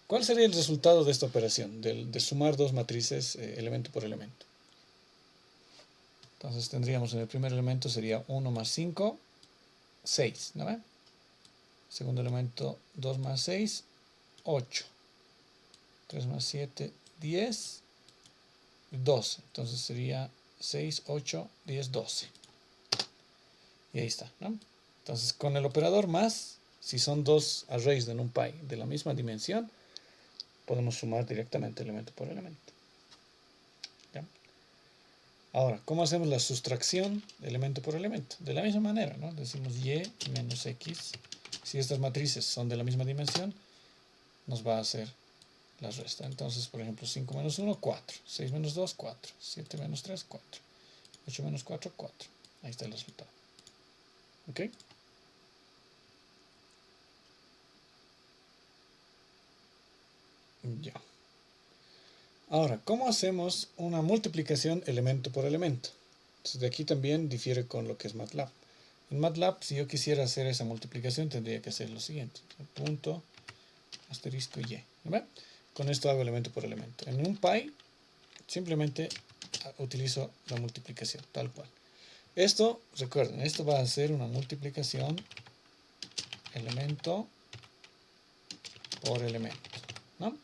¿Cuál sería el resultado de esta operación? De sumar dos matrices elemento por elemento. Entonces tendríamos en el primer elemento sería 1 más 5, 6, ¿no ve? Segundo elemento 2 más 6, 8. 3 más 7, 10, 12. Entonces sería 6, 8, 10, 12. Y ahí está, ¿no? Entonces con el operador más, si son dos arrays de NumPy de la misma dimensión, podemos sumar directamente elemento por elemento. ¿Ya? Ahora, ¿cómo hacemos la sustracción de elemento por elemento? De la misma manera, ¿no? Decimos y menos x. Si estas matrices son de la misma dimensión, nos va a hacer la resta. Entonces, por ejemplo, 5 menos 1, 4. 6 menos 2, 4. 7 menos 3, 4. 8 menos 4, 4. Ahí está el resultado. ¿Ok? Ya. Ahora, ¿cómo hacemos una multiplicación elemento por elemento? Entonces, de aquí también difiere con lo que es MATLAB. En MATLAB, si yo quisiera hacer esa multiplicación, tendría que hacer lo siguiente. Punto, asterisco y. ¿Ve? Con esto hago elemento por elemento. En NumPy, simplemente utilizo la multiplicación, tal cual. Esto, recuerden, esto va a ser una multiplicación elemento por elemento, ¿no?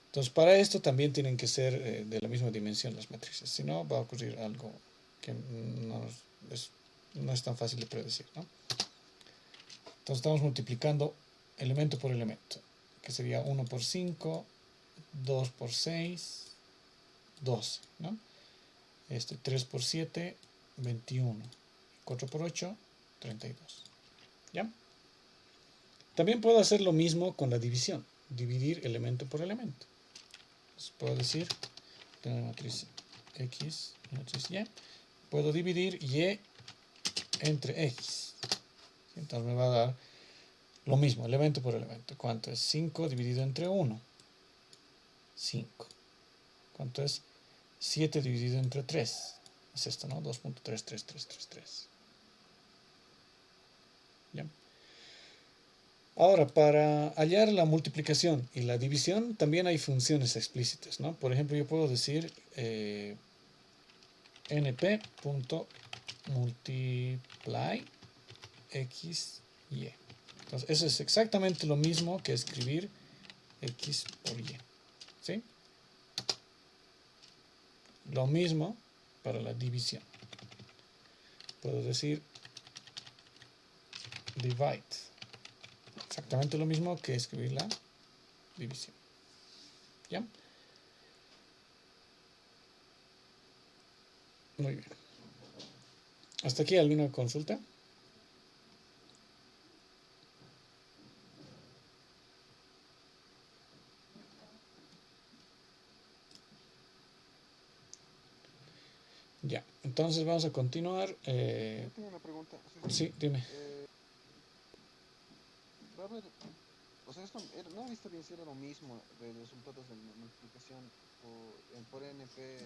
Entonces, para esto también tienen que ser de la misma dimensión las matrices. Si no, va a ocurrir algo que no es tan fácil de predecir, ¿no? Entonces, estamos multiplicando elemento por elemento. que sería 1 por 5, 2 por 6, 12, ¿no? 3 por 7, 21, 4 por 8, 32. ¿Ya? También puedo hacer lo mismo con la división, dividir elemento por elemento. Entonces puedo decir, tengo una matriz X y matriz Y, puedo dividir Y entre X. Entonces me va a dar lo mismo, elemento por elemento. ¿Cuánto es 5 dividido entre 1? 5. ¿Cuánto es 7 dividido entre 3? Es esto, ¿no? 2.33333. ¿Ya? Ahora, para hallar la multiplicación y la división, también hay funciones explícitas, ¿no? Por ejemplo, yo puedo decir np.multiply x, y. Entonces, eso es exactamente lo mismo que escribir x por y. ¿Sí? Lo mismo para la división. Puedo decir divide. Exactamente lo mismo que escribir la división. ¿Ya? Muy bien. ¿Hasta aquí alguna consulta? Ya, entonces vamos a continuar. Yo tengo una pregunta. Sí, dime. Va a haber, o sea, no he visto bien si era lo mismo de los resultados de la multiplicación por NP que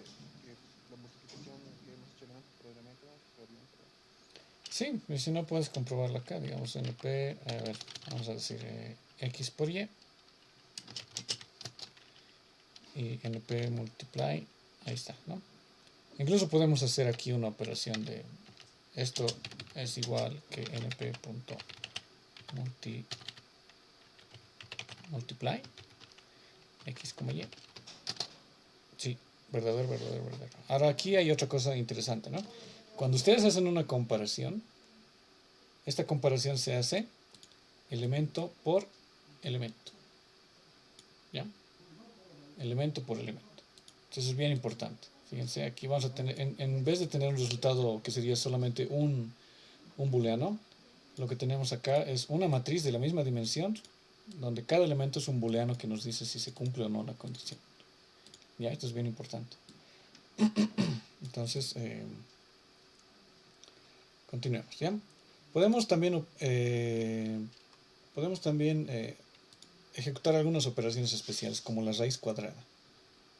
la multiplicación que hemos hecho elemento por elemento, realmente. Sí, y si no puedes comprobarlo acá, digamos np, a ver, vamos a decir x por y np multiply, ahí está, ¿no? Incluso podemos hacer aquí una operación de esto es igual que np.multiply x como y. Sí, verdadero. Ahora aquí hay otra cosa interesante, ¿no? Cuando ustedes hacen una comparación, esta comparación se hace elemento por elemento. ¿Ya? Elemento por elemento. Entonces es bien importante. Fíjense, aquí vamos a tener, en vez de tener un resultado que sería solamente un booleano, lo que tenemos acá es una matriz de la misma dimensión, donde cada elemento es un booleano que nos dice si se cumple o no la condición. ¿Ya? Esto es bien importante. Entonces, continuemos, ¿ya? Podemos también ejecutar algunas operaciones especiales, como la raíz cuadrada.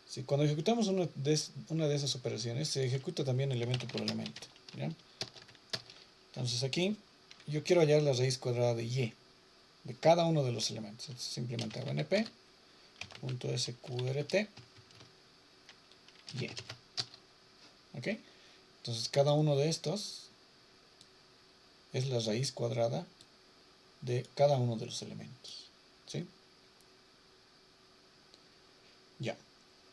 ¿Sí? Cuando ejecutamos una de esas operaciones, se ejecuta también elemento por elemento, ¿ya? Entonces aquí, yo quiero hallar la raíz cuadrada de y, de cada uno de los elementos. Entonces, simplemente hago np.sqrt y. ¿Ok? Entonces, cada uno de estos es la raíz cuadrada de cada uno de los elementos. ¿Sí? Ya.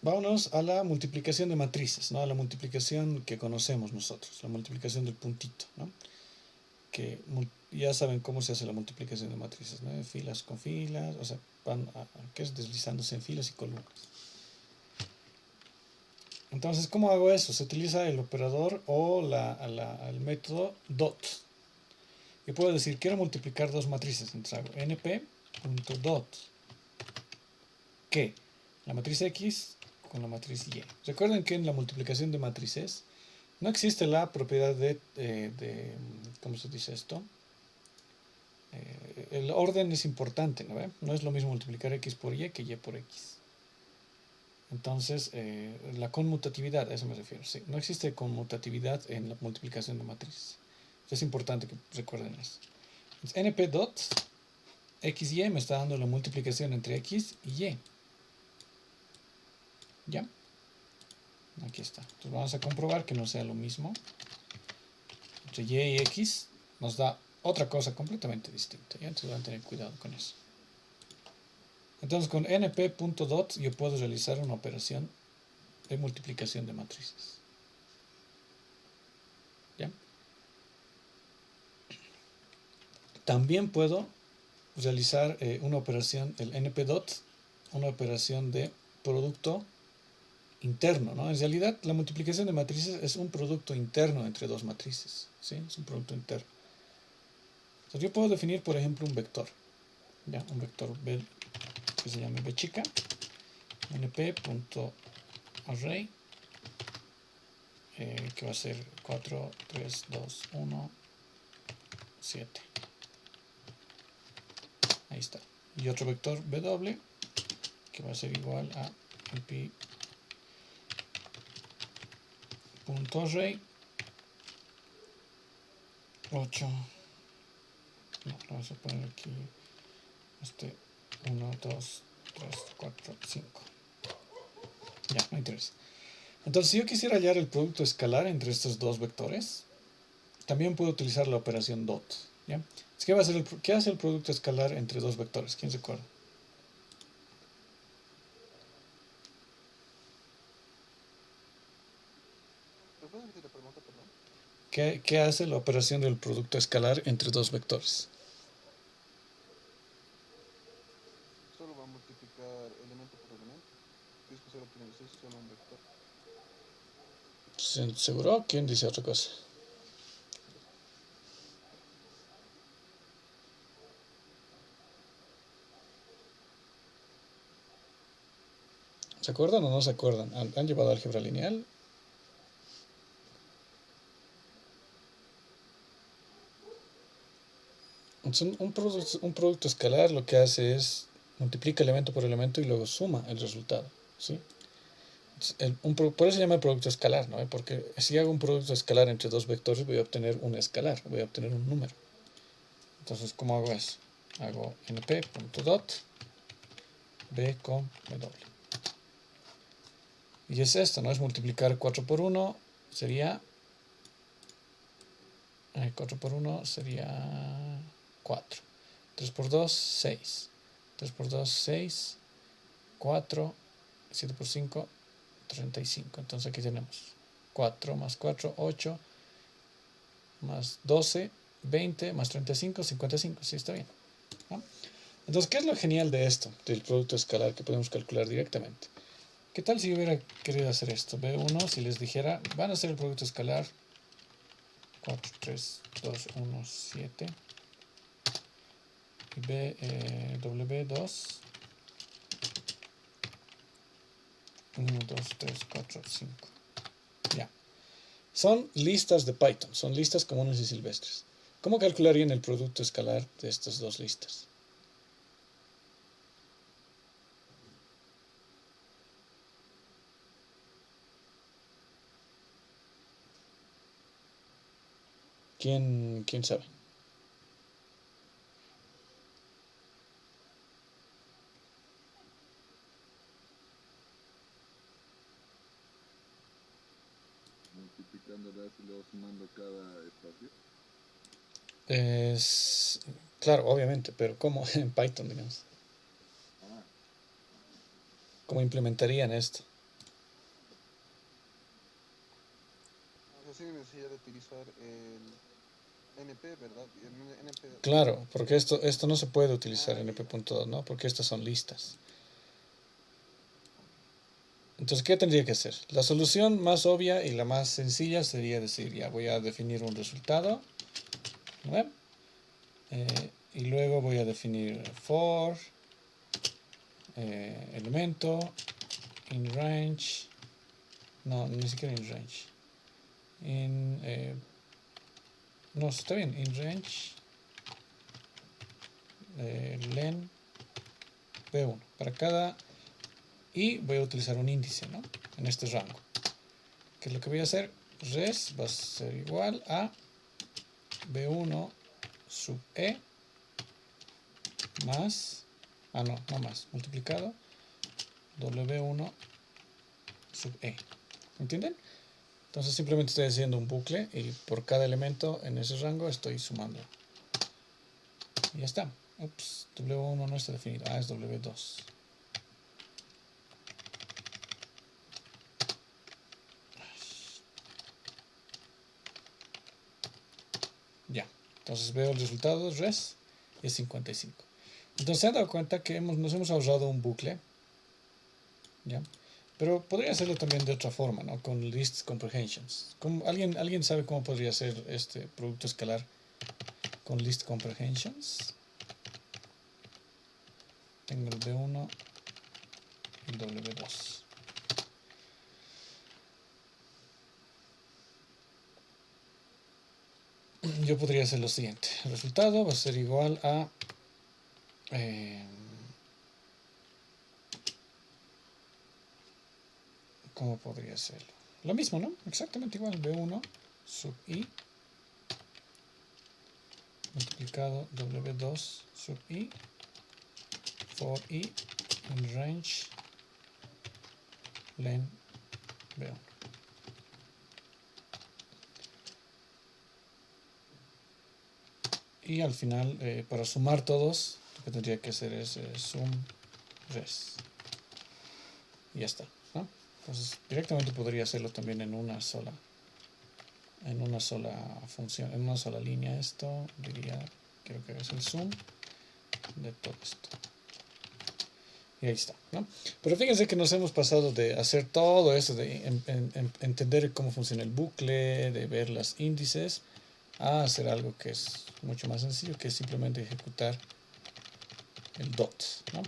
Vámonos a la multiplicación de matrices, ¿no? A la multiplicación que conocemos nosotros, la multiplicación del puntito, ¿no? Que ya saben cómo se hace la multiplicación de matrices, ¿no? Filas con filas, o sea, que es deslizándose en filas y columnas. Entonces, ¿cómo hago eso? Se utiliza el operador o el método dot. Y puedo decir, quiero multiplicar dos matrices. Entonces hago np.dot. ¿Qué? La matriz X con la matriz Y. Recuerden que en la multiplicación de matrices no existe la propiedad de ¿cómo se dice esto? El orden es importante, ¿no? No es lo mismo multiplicar X por Y que Y por X. Entonces, la conmutatividad, a eso me refiero. Sí, no existe conmutatividad en la multiplicación de matrices. Es importante que recuerden eso. Entonces, np dot xy me está dando la multiplicación entre x y y. ¿Ya? Aquí está. Entonces vamos a comprobar que no sea lo mismo. Entre y y x nos da otra cosa completamente distinta. ¿Ya? Entonces van a tener cuidado con eso. Entonces con np.dot yo puedo realizar una operación de multiplicación de matrices. ¿Ya? También puedo realizar una operación, el NP-dot, una operación de producto interno, ¿no? En realidad, la multiplicación de matrices es un producto interno entre dos matrices, ¿sí? Es un producto interno. Entonces, yo puedo definir, por ejemplo, un vector, ¿ya? Un vector B, que se llame B chica, np.array, que va a ser 4, 3, 2, 1, 7. Ahí está. Y otro vector W, que va a ser igual a np.array 8. No, lo vamos a poner aquí. 1, 2, 3, 4, 5. Ya, no interesa. Entonces, si yo quisiera hallar el producto escalar entre estos dos vectores, también puedo utilizar la operación dot. ¿Ya? ¿Qué hace el producto escalar entre dos vectores? ¿Quién se acuerda? ¿Me puedes repetir la pregunta, perdón? ¿Qué hace la operación del producto escalar entre dos vectores? Solo va a multiplicar elemento por elemento. Tienes que solo tiene que ser solo un vector. ¿Seguro? ¿Quién dice otra cosa? ¿Se acuerdan o no se acuerdan? ¿Han llevado álgebra lineal? Entonces, un producto escalar lo que hace es multiplica elemento por elemento y luego suma el resultado, ¿sí? Por eso se llama producto escalar, ¿no? Porque si hago un producto escalar entre dos vectores voy a obtener un escalar, voy a obtener un número. Entonces, ¿cómo hago eso? Hago np.dot b con w. Y es esto, ¿no? Es multiplicar 4 por 1 sería 4 por 1 sería 4. 3 por 2, 6. 3 por 2, 6. 4. 7 por 5, 35. Entonces aquí tenemos 4 más 4, 8. Más 12, 20, más 35, 55. Sí, está bien, ¿no? Entonces, ¿qué es lo genial de esto? Del producto escalar que podemos calcular directamente. ¿Qué tal si yo hubiera querido hacer esto? B1, si les dijera, van a hacer el producto escalar 4, 3, 2, 1, 7. Y W2, 1, 2, 3, 4, 5. Ya. Son listas de Python, son listas comunes y silvestres. ¿Cómo calcularían el producto escalar de estas dos listas? ¿Quién sabe? Multiplicándolas y luego sumando cada espacio. Claro, obviamente, pero ¿cómo en Python, digamos? Ah, ¿Cómo implementarían esto? O sea, sin necesidad de utilizar el NP, ¿verdad? El NP. Claro, porque esto no se puede utilizar Ah, en ya, ya. np.2, ¿no? Porque estas son listas. Entonces, ¿qué tendría que hacer? La solución más obvia y la más sencilla sería decir, ya voy a definir un resultado, ¿no? Y luego voy a definir for, elemento, in range, no, ni siquiera in range, no, está bien, in range, len b1, para cada, y voy a utilizar un índice, ¿no? En este rango. ¿Qué es lo que voy a hacer? Res va a ser igual a b1 sub e más, no más, multiplicado w1 sub e. ¿Entienden? Entonces simplemente estoy haciendo un bucle y por cada elemento en ese rango estoy sumando. Y ya está. Ups, w1 no está definido. Es w2. Ya. Entonces veo el resultado res y es 55. Entonces se han dado cuenta que nos hemos ahorrado un bucle, ¿ya? Pero podría hacerlo también de otra forma, ¿no? Con list comprehensions. ¿Alguien sabe cómo podría ser este producto escalar con list comprehensions? Tengo el B1 y el W2. Yo podría hacer lo siguiente. El resultado va a ser igual a... ¿cómo podría serlo? Lo mismo, ¿no? Exactamente igual. B1 sub I multiplicado W2 sub I for I in range len B1. Y al final, para sumar todos, lo que tendría que hacer es sum res. Y ya está, ¿no? Entonces, directamente podría hacerlo también en una sola función, en una sola línea. Esto diría, quiero que hagas el sum de todo esto. Y ahí está, ¿no? Pero fíjense que nos hemos pasado de hacer todo eso, de entender cómo funciona el bucle, de ver las índices, a hacer algo que es mucho más sencillo, que es simplemente ejecutar el dot, ¿no?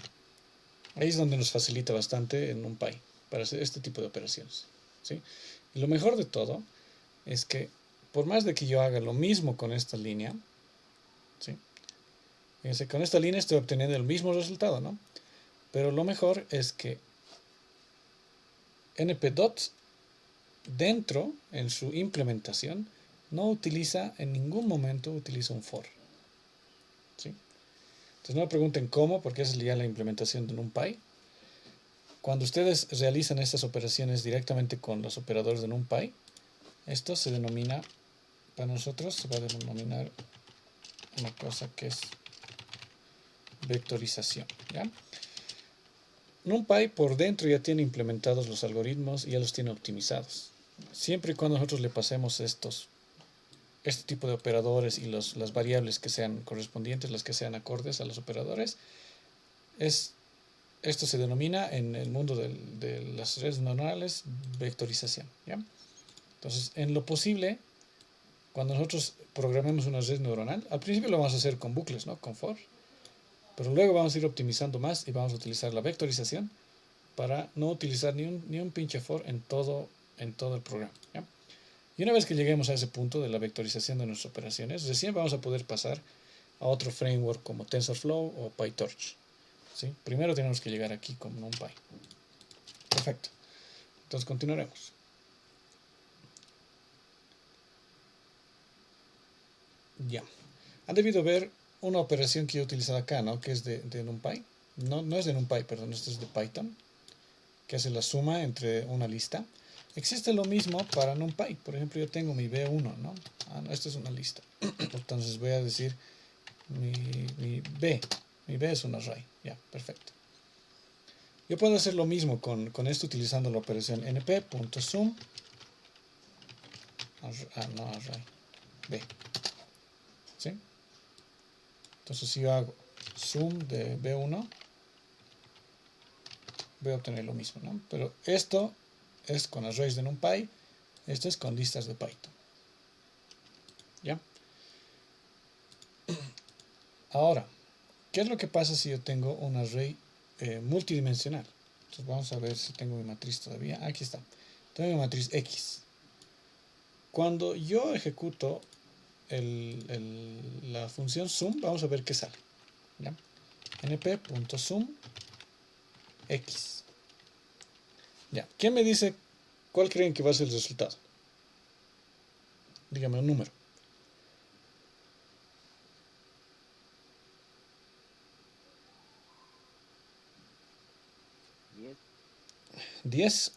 Ahí es donde nos facilita bastante en NumPy para hacer este tipo de operaciones, ¿sí? Y lo mejor de todo es que por más de que yo haga lo mismo con esta línea, ¿sí? Fíjense, con esta línea estoy obteniendo el mismo resultado, ¿no? Pero lo mejor es que npdot dentro, en su implementación, no utiliza, en ningún momento utiliza un for, ¿sí? Entonces no me pregunten cómo, porque esa es ya la implementación de NumPy. Cuando ustedes realizan estas operaciones directamente con los operadores de NumPy, esto se denomina, para nosotros se va a denominar una cosa que es vectorización, ¿ya? NumPy por dentro ya tiene implementados los algoritmos y ya los tiene optimizados. Siempre y cuando nosotros le pasemos este tipo de operadores y las variables que sean correspondientes, las que sean acordes a los operadores, esto se denomina en el mundo de las redes neuronales vectorización, ¿ya? Entonces, en lo posible, cuando nosotros programemos una red neuronal, al principio lo vamos a hacer con bucles, ¿no? Con for. Pero luego vamos a ir optimizando más y vamos a utilizar la vectorización para no utilizar ni un pinche for en todo el programa, ¿ya? Y una vez que lleguemos a ese punto de la vectorización de nuestras operaciones, recién vamos a poder pasar a otro framework como TensorFlow o PyTorch, ¿sí? Primero tenemos que llegar aquí con NumPy. Perfecto. Entonces continuaremos. Ya. Han debido ver una operación que he utilizado acá, ¿no? Que es de NumPy. No es de NumPy, perdón, esto es de Python, que hace la suma entre una lista. Existe lo mismo para NumPy. Por ejemplo, yo tengo mi B1, ¿no? No, esta es una lista. Entonces voy a decir mi B. Mi B es un array. Ya, perfecto. Yo puedo hacer lo mismo con esto utilizando la operación np.sum. No array. B. ¿Sí? Entonces si yo hago sum de B1, voy a obtener lo mismo, ¿no? Pero esto es con arrays de NumPy, esto es con listas de Python. ¿Ya? Ahora, ¿qué es lo que pasa si yo tengo un array multidimensional? Entonces vamos a ver si tengo mi matriz todavía. Aquí está. Tengo mi matriz X. Cuando yo ejecuto la función sum, vamos a ver qué sale, ¿ya? np.sum x. Ya. ¿Quién me dice cuál creen que va a ser el resultado? Dígame un número. 10.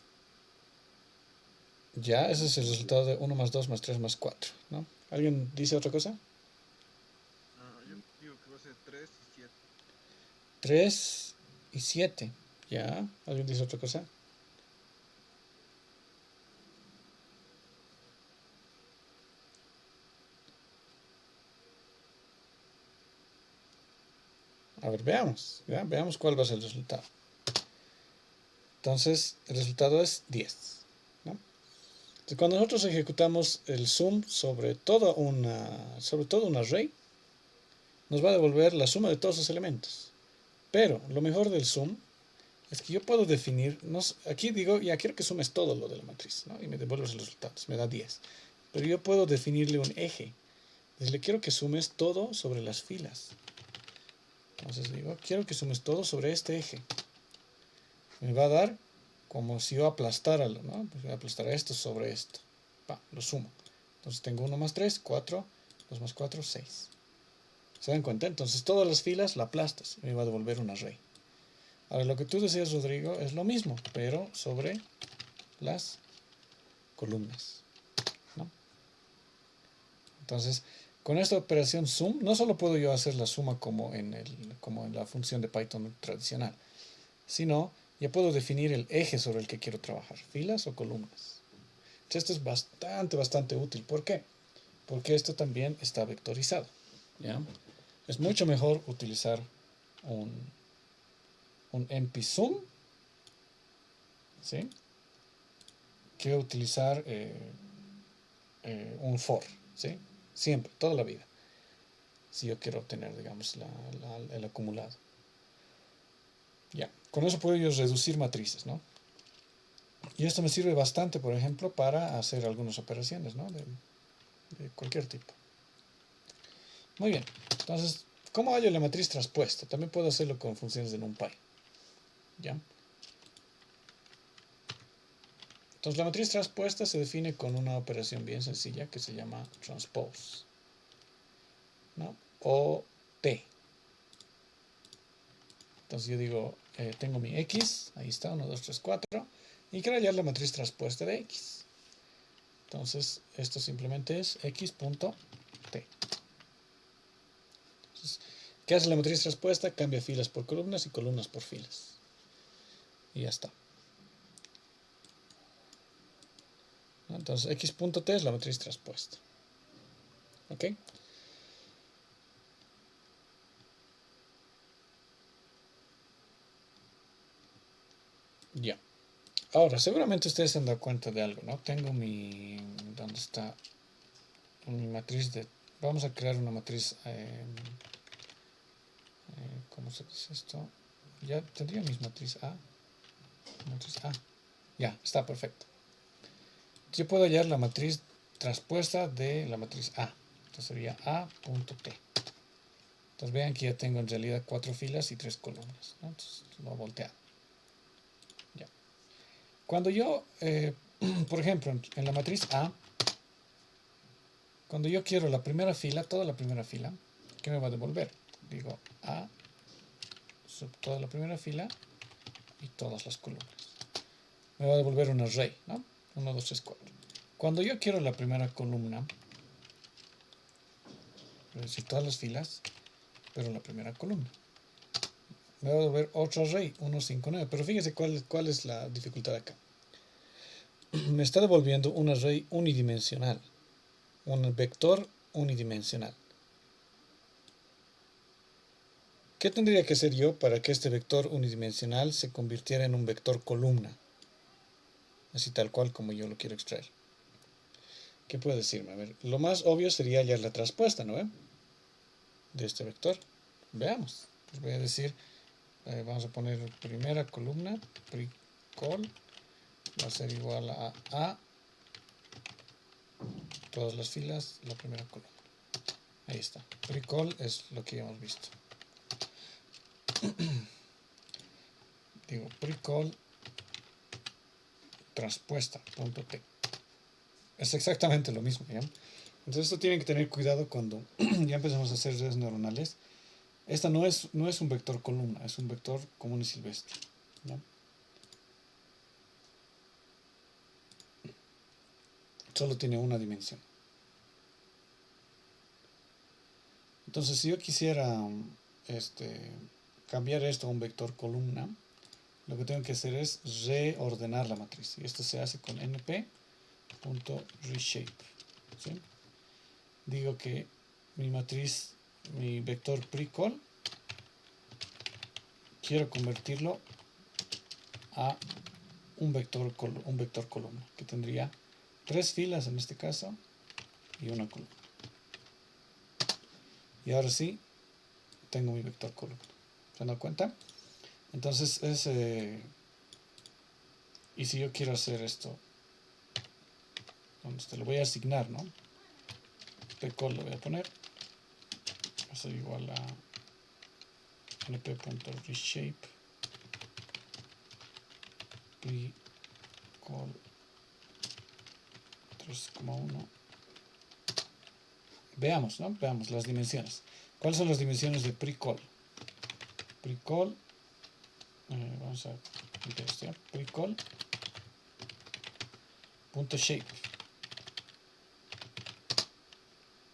Ya, ese es el resultado de 1 más 2 más 3 más 4, ¿no? ¿Alguien dice otra cosa? Yo digo que va a ser 3 y 7. 3 y 7. ¿Ya? ¿Alguien dice otra cosa? A A ver, veamos. ¿Ya? Veamos cuál va a ser el resultado. Entonces, el resultado es 10. ¿No? Entonces, cuando nosotros ejecutamos el sum sobre toda un array, nos va a devolver la suma de todos sus elementos. Pero lo mejor del sum es que yo puedo definir, aquí digo, ya quiero que sumes todo lo de la matriz, ¿no? Y me devuelves los resultados, me da 10. Pero yo puedo definirle un eje. Entonces le quiero que sumes todo sobre las filas. Entonces digo, quiero que sumes todo sobre este eje. Me va a dar como si yo aplastara, ¿no? Pues voy a aplastar esto sobre esto. Lo sumo. Entonces tengo 1 más 3, 4, 2 más 4, 6. ¿Se dan cuenta? Entonces todas las filas la aplastas y me va a devolver un array. Ahora lo que tú decías, Rodrigo, es lo mismo, pero sobre las columnas, ¿no? Entonces, con esta operación sum, no solo puedo yo hacer la suma como en la función de Python tradicional, sino ya puedo definir el eje sobre el que quiero trabajar, filas o columnas. Entonces, esto es bastante útil. ¿Por qué? Porque esto también está vectorizado, ¿ya? Es mucho mejor utilizar un NP-sum, ¿sí?, que utilizar un for, ¿sí? Siempre, toda la vida. Si yo quiero obtener, digamos, el acumulado. Ya, con eso puedo yo reducir matrices, ¿no? Y esto me sirve bastante, por ejemplo, para hacer algunas operaciones, ¿no? De cualquier tipo. Muy bien, entonces, ¿cómo hallo la matriz traspuesta? También puedo hacerlo con funciones de NumPy. ¿Ya? Entonces la matriz traspuesta se define con una operación bien sencilla que se llama transpose, ¿no? O T. Entonces yo digo, tengo mi X, ahí está, 1, 2, 3, 4, y quiero hallar la matriz traspuesta de X. Entonces esto simplemente es X.T. Entonces, ¿qué hace la matriz traspuesta? Cambia filas por columnas y columnas por filas. Y ya está. Entonces X.T es la matriz traspuesta. ¿Ok? Ya. Ahora, seguramente ustedes se han dado cuenta de algo, ¿no? Tengo ¿dónde está? Mi matriz de... Vamos a crear una matriz... ¿cómo se dice esto? Ya tendría mi matriz A. Matriz A. Ya, está perfecto. Yo puedo hallar la matriz traspuesta de la matriz A. Entonces sería A.T. Entonces vean que ya tengo en realidad 4 filas y 3 columnas, ¿no? Entonces lo he volteado. Ya. Cuando yo, por ejemplo, en la matriz A, cuando yo quiero la primera fila, toda la primera fila, ¿qué me va a devolver? Digo A sub toda la primera fila y todas las columnas. Me va a devolver un array, ¿no? 1, 2, 3, 4. Cuando yo quiero la primera columna, es decir, todas las filas, pero la primera columna, me va a devolver otro array, 1, 5, 9. Pero fíjense cuál es la dificultad acá. Me está devolviendo un array unidimensional, un vector unidimensional. ¿Qué tendría que hacer yo para que este vector unidimensional se convirtiera en un vector columna? Así tal cual como yo lo quiero extraer. ¿Qué puede decirme? A ver, lo más obvio sería hallar la traspuesta, ¿no? De este vector. Veamos. Pues voy a decir, vamos a poner primera columna, pre-call, va a ser igual a todas las filas, la primera columna. Ahí está. Pre-call es lo que ya hemos visto. Digo, pre-call traspuesta.t. Es exactamente lo mismo, ¿ya? Entonces esto tienen que tener cuidado cuando ya empezamos a hacer redes neuronales. Esta no es un vector columna, es un vector común y silvestre, ¿no? Solo tiene una dimensión. Entonces si yo quisiera cambiar esto a un vector columna, lo que tengo que hacer es reordenar la matriz. Y esto se hace con np.reshape, ¿sí? Digo que mi matriz, mi vector pre-call quiero convertirlo a un vector columna, que tendría 3 filas en este caso y una columna. Y ahora sí, tengo mi vector columna. ¿Se dan cuenta? Entonces y si yo quiero hacer esto, donde lo voy a asignar, ¿no? pcol lo voy a poner, va a ser igual a np.reshape precol 3,1. Veamos, ¿no? Veamos las dimensiones. ¿Cuáles son las dimensiones de precol? Precol, vamos a meter esto ya, precol.shape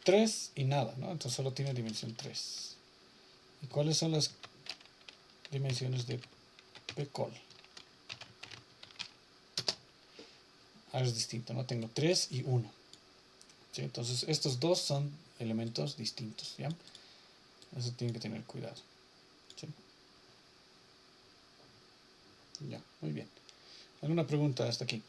3 y nada, ¿no? Entonces solo tiene dimensión 3. ¿Y cuáles son las dimensiones de pcol? Ahora es distinto, ¿no? Tengo 3 y 1. ¿Sí? Entonces estos dos son elementos distintos, ¿ya? Eso tienen que tener cuidado. ¿Sí? Ya, muy bien. ¿Alguna pregunta hasta aquí?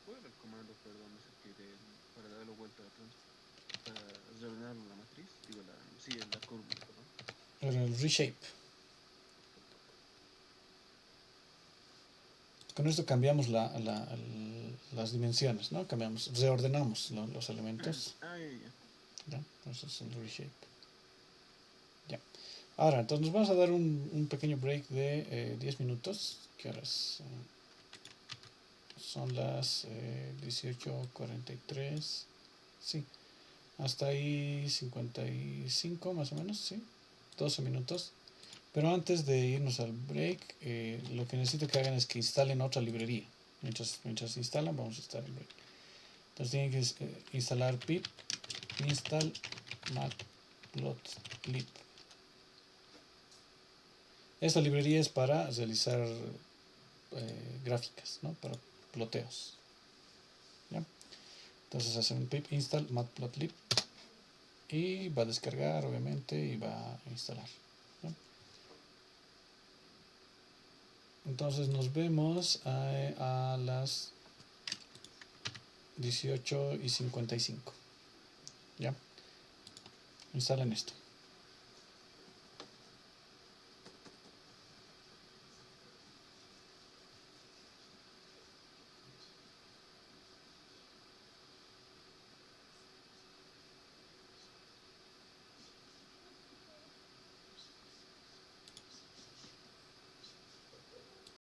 ¿Cuál era el comando, perdón, ese para darle vuelta atrás? Para rellenar la matriz, digo, la columna, perdón. Era el reshape. Con esto cambiamos las dimensiones, ¿no? Reordenamos los elementos. ¿Ya? Eso es el reshape. Ya. Ahora, entonces nos vamos a dar un pequeño break de 10 minutos. ¿Qué horas? Son las 18:43. Sí. Hasta ahí 55 más o menos, sí. 12 minutos. Pero antes de irnos al break, lo que necesito que hagan es que instalen otra librería. Mientras instalan, vamos a estar en break. Entonces tienen que instalar pip install matplotlib. Esta librería es para realizar gráficas, ¿no? Para ploteos. ¿Ya? Entonces hacen un pip install matplotlib y va a descargar, obviamente, y va a instalar. ¿Ya? Entonces nos vemos a las 18:55. ¿Ya? Instalen esto.